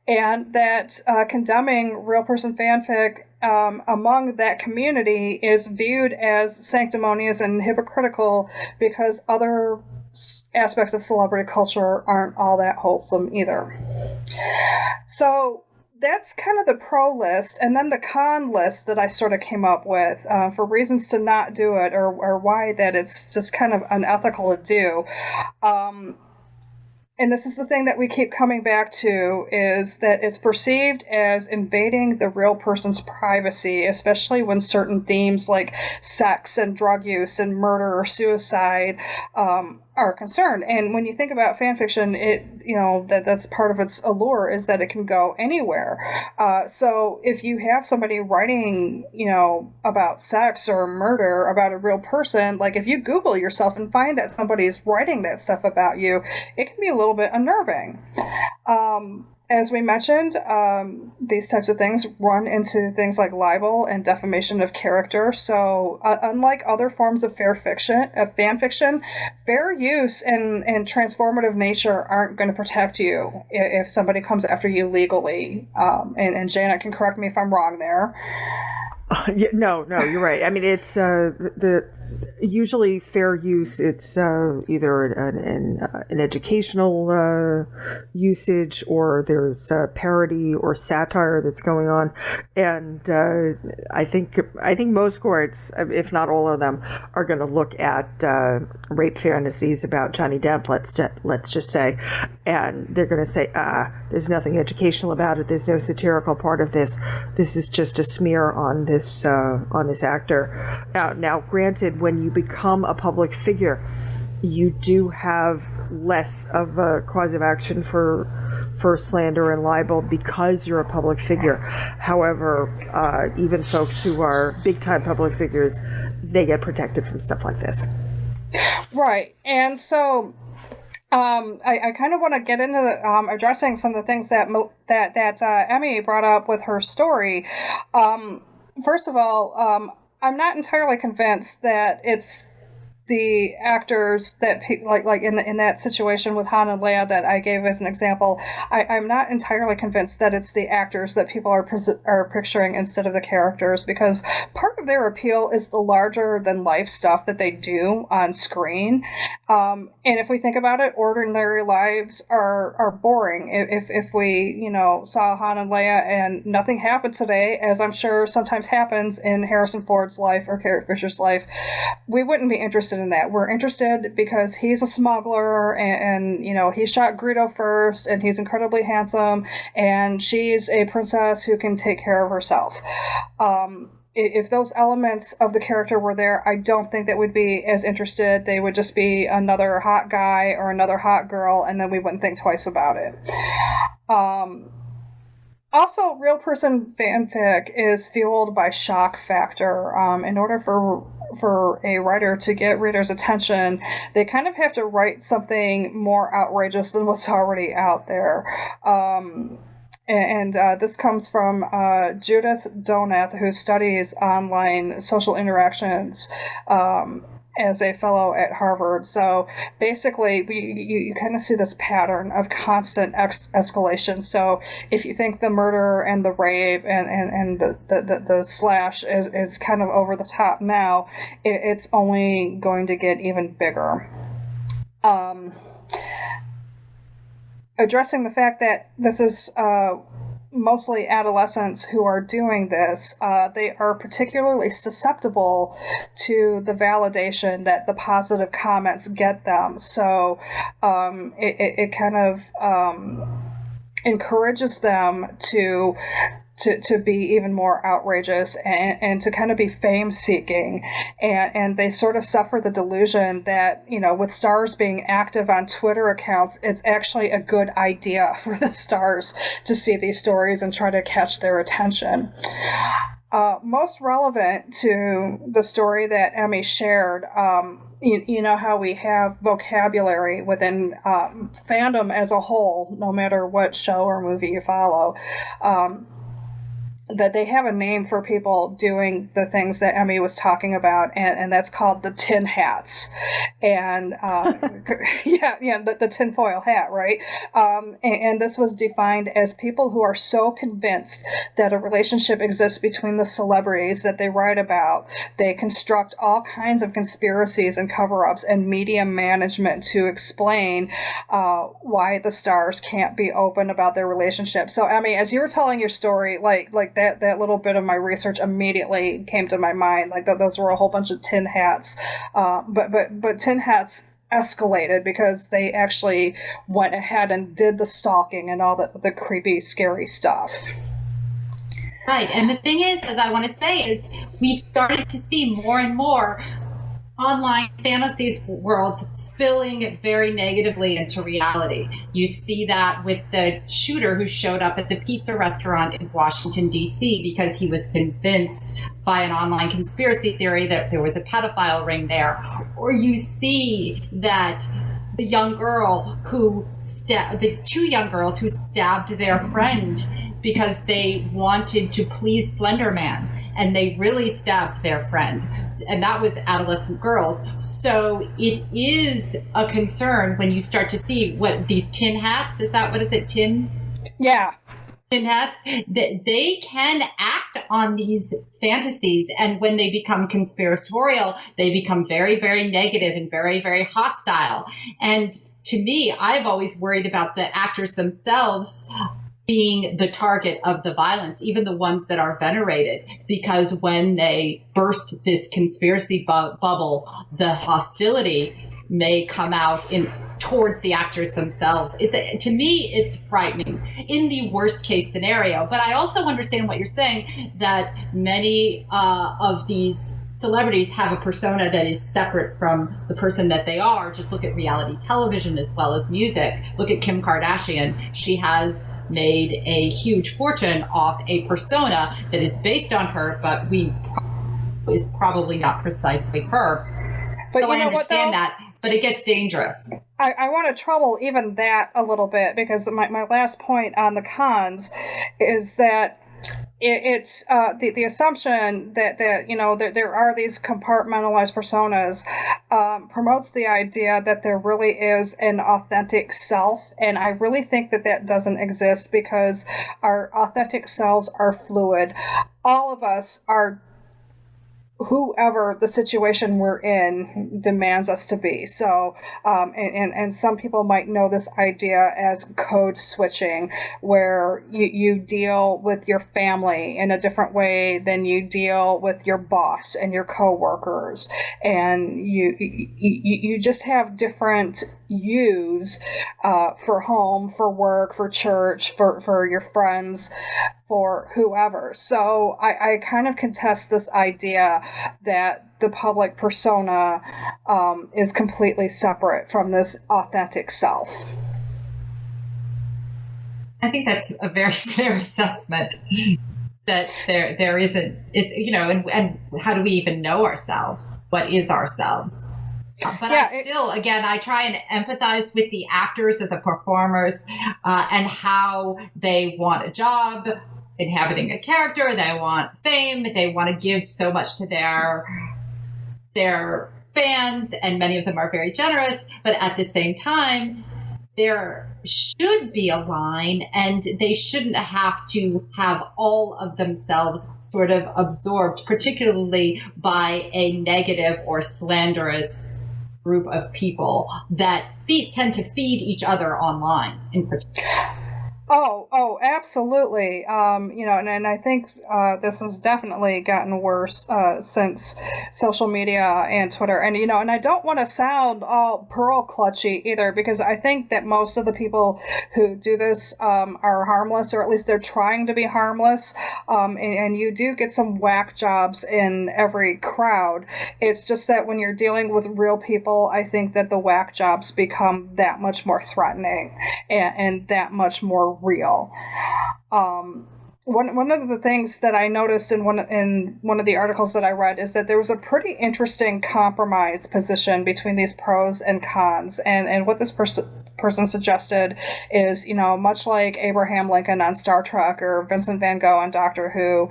and that condemning real person fanfic among that community is viewed as sanctimonious and hypocritical because other aspects of celebrity culture aren't all that wholesome either. So that's kind of the pro list, and then the con list that I sort of came up with for reasons to not do it, or why that it's just kind of unethical to do. And this is the thing that we keep coming back to, is that it's perceived as invading the real person's privacy, especially when certain themes like sex and drug use and murder or suicide are concerned. And when you think about fan fiction, that's part of its allure, is that it can go anywhere. So if you have somebody writing, about sex or murder about a real person, like if you Google yourself and find that somebody is writing that stuff about you, it can be a little bit unnerving. as we mentioned, these types of things run into things like libel and defamation of character. So, unlike other forms of fan fiction, fair use and transformative nature aren't going to protect you if somebody comes after you legally. And Janet can correct me if I'm wrong there. No, you're right. I mean, it's the usually fair use. It's either an educational usage, or there's parody or satire that's going on, and I think most courts, if not all of them, are going to look at rape fantasies about Johnny Depp. Let's just say, and they're going to say, there's nothing educational about it. There's no satirical part of this. This is just a smear on this actor. Now, granted, when you become a public figure, you do have less of a cause of action for slander and libel because you're a public figure. However, even folks who are big-time public figures, they get protected from stuff like this. Right, and so I kind of want to get into addressing some of the things that Emmy brought up with her story. First of all, I'm not entirely convinced that it's the actors that like in that situation with Han and Leia that I gave as an example. I'm not entirely convinced that it's the actors that people are picturing instead of the characters, because part of their appeal is the larger than life stuff that they do on screen. And if we think about it, ordinary lives are boring. If we saw Han and Leia and nothing happened today, as I'm sure sometimes happens in Harrison Ford's life or Carrie Fisher's life, we wouldn't be interested in that. We're interested because he's a smuggler and he shot Greedo first and he's incredibly handsome and she's a princess who can take care of herself. If those elements of the character were there, I don't think that we'd be as interested. They would just be another hot guy or another hot girl, and then we wouldn't think twice about it. Also, real person fanfic is fueled by shock factor. In order for a writer to get readers' attention, they kind of have to write something more outrageous than what's already out there. And this comes from Judith Donath, who studies online social interactions as a fellow at Harvard. So basically, you kind of see this pattern of constant escalation. So if you think the murder and the rape and the slash is kind of over the top now, it's only going to get even bigger. Addressing the fact that this is mostly adolescents who are doing this, they are particularly susceptible to the validation that the positive comments get them. So it kind of encourages them to be even more outrageous and to kind of be fame seeking. And they sort of suffer the delusion that, with stars being active on Twitter accounts, it's actually a good idea for the stars to see these stories and try to catch their attention. Most relevant to the story that Emmy shared, you know how we have vocabulary within fandom as a whole, no matter what show or movie you follow, that they have a name for people doing the things that Emmy was talking about, and that's called the tin hats. And the tinfoil hat, right? And this was defined as people who are so convinced that a relationship exists between the celebrities that they write about. They construct all kinds of conspiracies and cover-ups and media management to explain why the stars can't be open about their relationship. So, Emmy, as you were telling your story, like that little bit of my research immediately came to my mind. Like those were a whole bunch of tin hats, but tin hats escalated because they actually went ahead and did the stalking and all the creepy, scary stuff. Right, and the thing is, as I want to say, is we've started to see more and more online fantasies worlds spilling very negatively into reality. You see that with the shooter who showed up at the pizza restaurant in Washington, D.C. because he was convinced by an online conspiracy theory that there was a pedophile ring there. Or you see that the two young girls who stabbed their friend because they wanted to please Slender Man, and they really stabbed their friend. And that was adolescent girls. So it is a concern when you start to see what these tin hats, what is it, tin? Yeah. Tin hats, that they can act on these fantasies, and when they become conspiratorial, they become very, very negative and very, very hostile. And to me, I've always worried about the actors themselves being the target of the violence, even the ones that are venerated, because when they burst this conspiracy bubble, the hostility may come out towards the actors themselves. To me, it's frightening in the worst case scenario. But I also understand what you're saying, that many of these celebrities have a persona that is separate from the person that they are. Just look at reality television as well as music. Look at Kim Kardashian. She has made a huge fortune off a persona that is based on her, but is probably not precisely her. But so you I know understand what, that, but it gets dangerous. I want to trouble even that a little bit, because my last point on the cons is that it's the assumption that there are these compartmentalized personas promotes the idea that there really is an authentic self, and I really think that doesn't exist, because our authentic selves are fluid. All of us are whoever the situation we're in demands us to be. So, and some people might know this idea as code switching, where you deal with your family in a different way than you deal with your boss and your coworkers, and you just have different yous for home, for work, for church, for your friends, for whoever. So I kind of contest this idea that the public persona is completely separate from this authentic self. I think that's a very fair assessment. That there isn't, it's, and how do we even know ourselves? What is ourselves? But yeah, I try and empathize with the actors or the performers and how they want a job inhabiting a character. They want fame. They want to give so much to their fans, and many of them are very generous. But at the same time, there should be a line, and they shouldn't have to have all of themselves sort of absorbed, particularly by a negative or slanderous group of people that tend to feed each other online in particular. Oh, absolutely. And I think this has definitely gotten worse since social media and Twitter. And, and I don't want to sound all pearl clutchy either, because I think that most of the people who do this are harmless, or at least they're trying to be harmless. And you do get some whack jobs in every crowd. It's just that when you're dealing with real people, I think that the whack jobs become that much more threatening and that much more real. One of the things that I noticed in one of the articles that I read is that there was a pretty interesting compromise position between these pros and cons, and what this person suggested is, much like Abraham Lincoln on Star Trek or Vincent van Gogh on Doctor Who,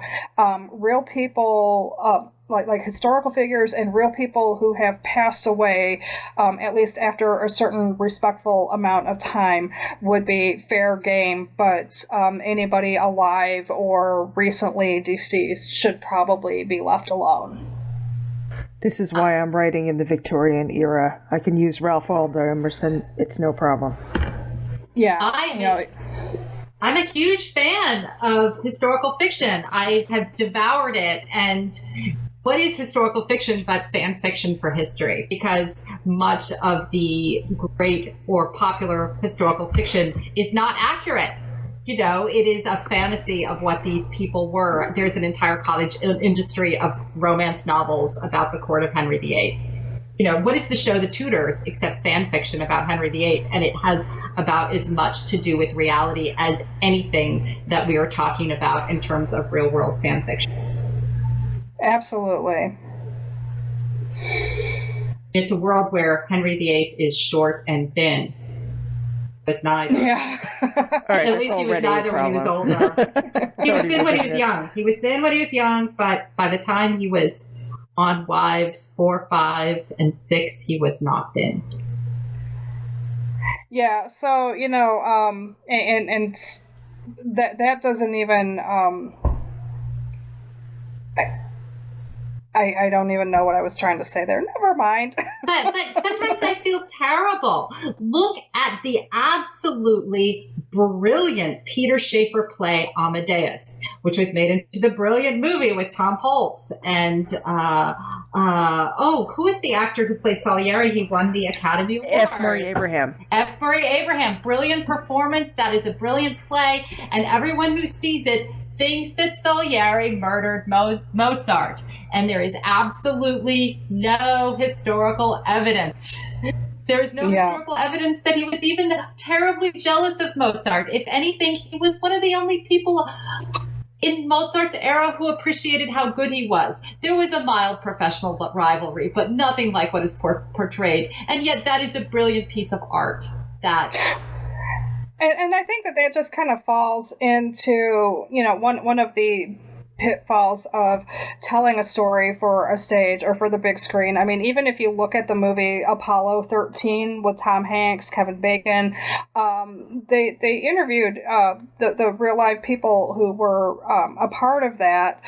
real people, like historical figures and real people who have passed away, at least after a certain respectful amount of time, would be fair game, but anybody alive or recently deceased should probably be left alone. This is why I'm writing in the Victorian era. I can use Ralph Waldo Emerson. It's no problem. Yeah. I'm a huge fan of historical fiction. I have devoured it. And what is historical fiction but fan fiction for history? Because much of the great or popular historical fiction is not accurate. It is a fantasy of what these people were. There's an entire cottage industry of romance novels about the court of Henry VIII. What is the show The Tudors except fan fiction about Henry VIII? And it has about as much to do with reality as anything that we are talking about in terms of real world fan fiction. Absolutely. It's a world where Henry VIII is short and thin. Was neither. Yeah. All right, At least he was neither when he was older. He was thin when he was young. He was thin when he was young, but by the time he was on Wives 4, 5, and 6, he was not thin. Yeah, so, and that doesn't even, I don't even know what I was trying to say there. Never mind. But sometimes I feel terrible. Look at the absolutely brilliant Peter Shaffer play Amadeus, which was made into the brilliant movie with Tom Hulce. And, who is the actor who played Salieri? He won the Academy Award. F. Murray Abraham. F. Murray Abraham. Brilliant performance. That is a brilliant play. And everyone who sees it thinks that Salieri murdered Mozart. And there is absolutely no historical evidence. There is no historical evidence that he was even terribly jealous of Mozart. If anything, he was one of the only people in Mozart's era who appreciated how good he was. There was a mild professional rivalry, but nothing like what is portrayed. And yet that is a brilliant piece of art. And I think that just kind of falls into, one of the pitfalls of telling a story for a stage or for the big screen. I mean, even if you look at the movie Apollo 13 with Tom Hanks, Kevin Bacon, they interviewed the real life people who were a part of that,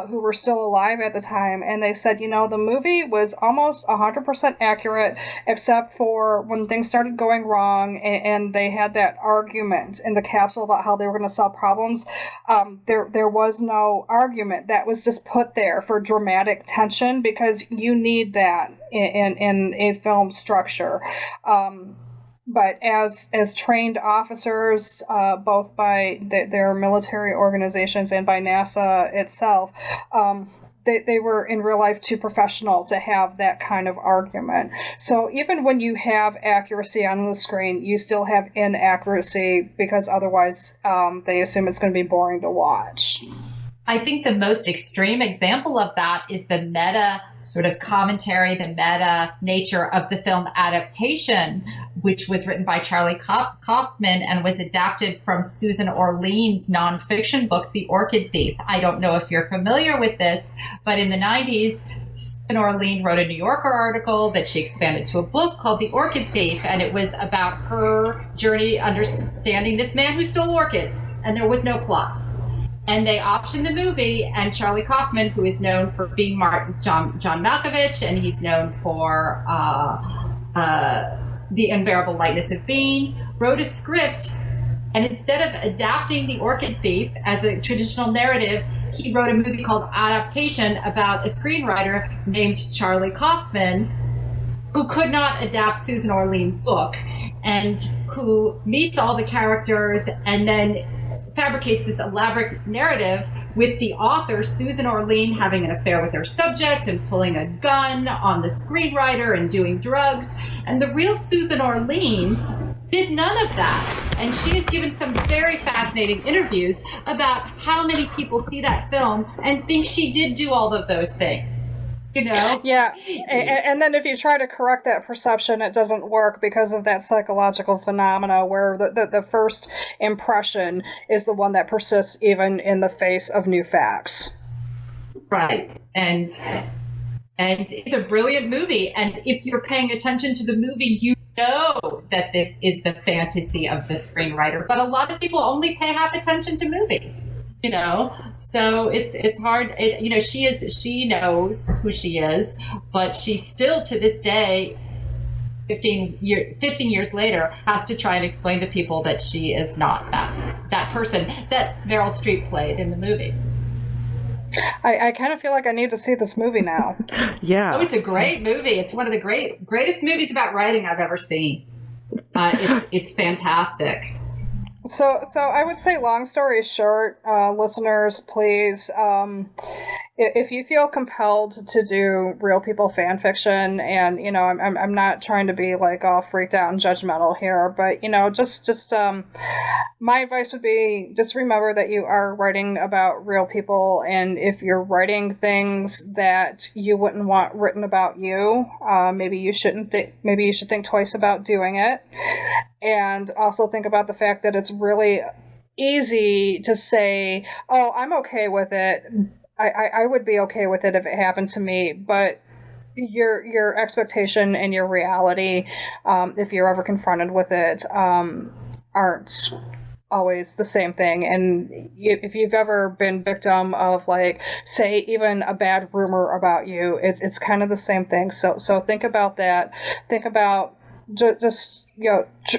who were still alive at the time, and they said, the movie was almost 100% accurate, except for when things started going wrong and they had that argument in the capsule about how they were going to solve problems. There was no argument. That was just put there for dramatic tension, because you need that in a film structure. But as trained officers, both by their military organizations and by NASA itself, they were in real life too professional to have that kind of argument. So even when you have accuracy on the screen, you still have inaccuracy, because otherwise they assume it's going to be boring to watch. I think the most extreme example of that is the meta sort of commentary, the meta nature of the film adaptation, which was written by Charlie Kaufman and was adapted from Susan Orlean's nonfiction book, The Orchid Thief. I don't know if you're familiar with this, but in the 90s, Susan Orlean wrote a New Yorker article that she expanded to a book called The Orchid Thief, and it was about her journey understanding this man who stole orchids, and there was no plot. And they optioned the movie, and Charlie Kaufman, who is known for being John Malkovich, and he's known for The Unbearable Lightness of Being, wrote a script, and instead of adapting The Orchid Thief as a traditional narrative, he wrote a movie called Adaptation about a screenwriter named Charlie Kaufman, who could not adapt Susan Orlean's book, and who meets all the characters and then fabricates this elaborate narrative with the author, Susan Orlean, having an affair with her subject and pulling a gun on the screenwriter and doing drugs. And the real Susan Orlean did none of that. And she has given some very fascinating interviews about how many people see that film and think she did do all of those things. Yeah, and then if you try to correct that perception, it doesn't work because of that psychological phenomena where the first impression is the one that persists even in the face of new facts. Right, and it's a brilliant movie, and if you're paying attention to the movie, you know that this is the fantasy of the screenwriter, but a lot of people only pay half attention to movies. So it's hard. She knows who she is, but she still to this day, 15 years later, has to try and explain to people that she is not that person that Meryl Streep played in the movie. I kind of feel like I need to see this movie now. Yeah. Oh, it's a great movie. It's one of the greatest movies about writing I've ever seen. It's fantastic. So I would say, long story short, listeners, please, if you feel compelled to do real people fan fiction, and I'm not trying to be like all freaked out and judgmental here, but just my advice would be, just remember that you are writing about real people, and if you're writing things that you wouldn't want written about you, maybe you should think twice about doing it. And also think about the fact that it's really easy to say, oh, I'm okay with it. I would be okay with it if it happened to me. But your expectation and your reality, if you're ever confronted with it, aren't always the same thing. And if you've ever been victim of, like, say, even a bad rumor about you, it's kind of the same thing. So think about that. Think about just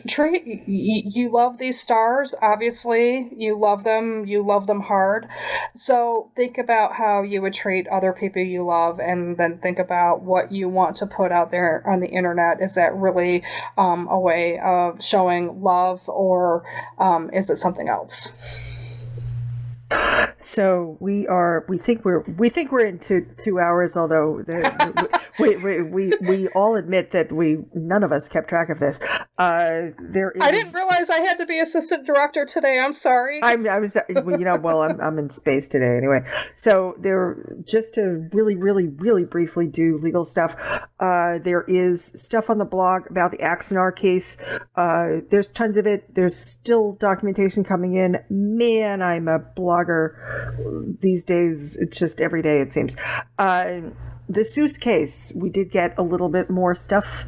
treat, you love these stars, obviously you love them hard, so think about how you would treat other people you love, and then think about what you want to put out there on the internet. Is that really a way of showing love, or is it something else? So we think we're into 2 hours, although we all admit that none of us kept track of this. I didn't realize I had to be assistant director today. I'm sorry. I'm in space today anyway. So just to really briefly do legal stuff. There is stuff on the blog about the Axonar case. There's tons of it. There's still documentation coming in. Man, I'm a blogger these days. It's just every day, it seems. The Seuss case, we did get a little bit more stuff.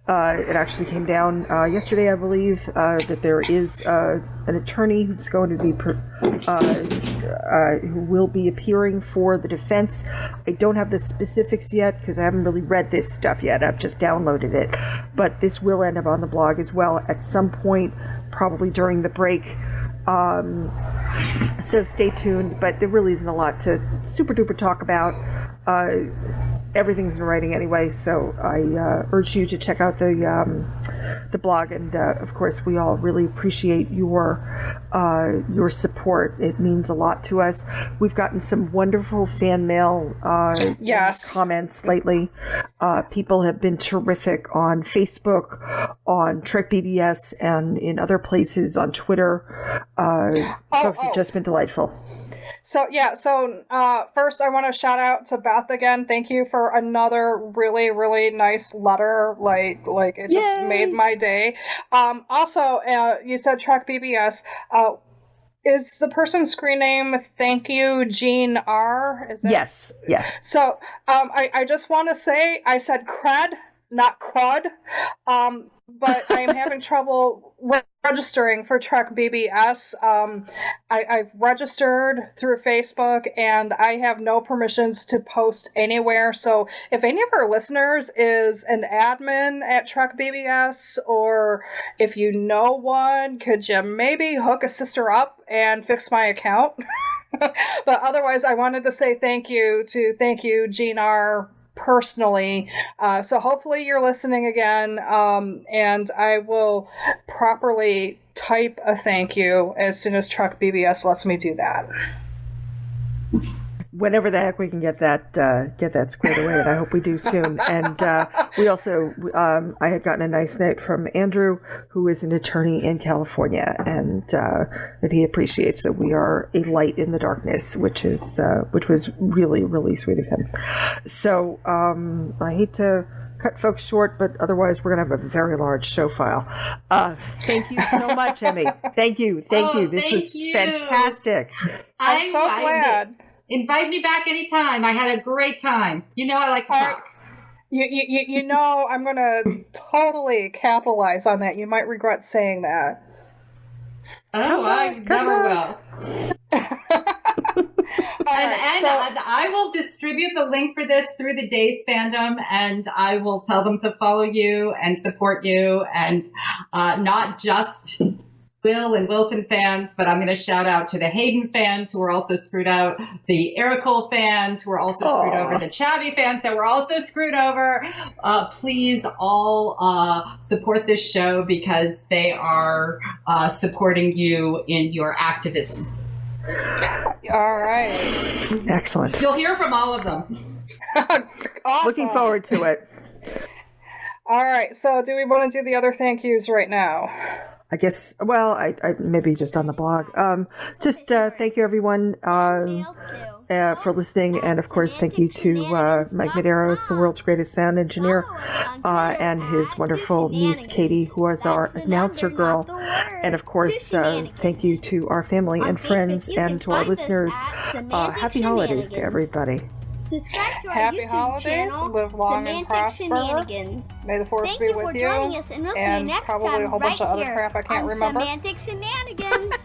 It actually came down yesterday, I believe, that there is an attorney who's going to be who will be appearing for the defense. I don't have the specifics yet because I haven't really read this stuff yet. I've just downloaded it. But this will end up on the blog as well at some point, probably during the break. So stay tuned, but there really isn't a lot to super duper talk about. Everything's in writing anyway, so I urge you to check out the blog, and of course we all really appreciate your support. It means a lot to us. We've gotten some wonderful fan mail comments lately. People have been terrific on Facebook, on Trek BBS, and in other places on Twitter. Folks have just been delightful. So first I want to shout out to Beth again. Thank you for another really, really nice letter. Like it just made my day. Also, you said Trek BBS. Is the person's screen name Thank You Jean R? Is that... Yes. So I just want to say I said cred, not crud. But I am having trouble registering for Trek BBS. I've registered through Facebook, and I have no permissions to post anywhere. So if any of our listeners is an admin at Trek BBS, or if you know one, could you maybe hook a sister up and fix my account? But otherwise, I wanted to say thank you Jean R. personally. So hopefully you're listening again, and I will properly type a thank you as soon as Truck BBS lets me do that. Whenever the heck we can get that squared away, and I hope we do soon. And we also, I had gotten a nice note from Andrew, who is an attorney in California, and that he appreciates that we are a light in the darkness, which was really, really sweet of him. So I hate to cut folks short, but otherwise we're going to have a very large show file. Thank you so much, Emmy. Thank you. This was fantastic. I'm so glad. Invite me back anytime. I had a great time. I like to talk. I'm going to totally capitalize on that. You might regret saying that. Oh, I never will. And I will distribute the link for this through the Days fandom, and I will tell them to follow you and support you, and not just Will and Wilson fans, but I'm going to shout out to the Hayden fans who were also screwed out, the Ericole fans who were also screwed over, the Chabby fans that were also screwed over. Please all support this show because they are supporting you in your activism. All right. Excellent. You'll hear from all of them. Awesome. Looking forward to it. All right. So, do we want to do the other thank yous right now? I guess, well, I maybe just on the blog. Just thank you, everyone, for listening. And, of course, thank you to Mike Medeiros, the world's greatest sound engineer, and his wonderful niece, Katie, who is our announcer girl. And, of course, thank you to our family and friends and to our listeners. Happy holidays to everybody. Subscribe to our Happy YouTube holidays, channel, live long and Semantic prosper. Shenanigans. May the force Thank be you with for you. joining us, and we'll see you And next probably time a whole bunch right of other here crap I can't on remember. Semantic Shenanigans.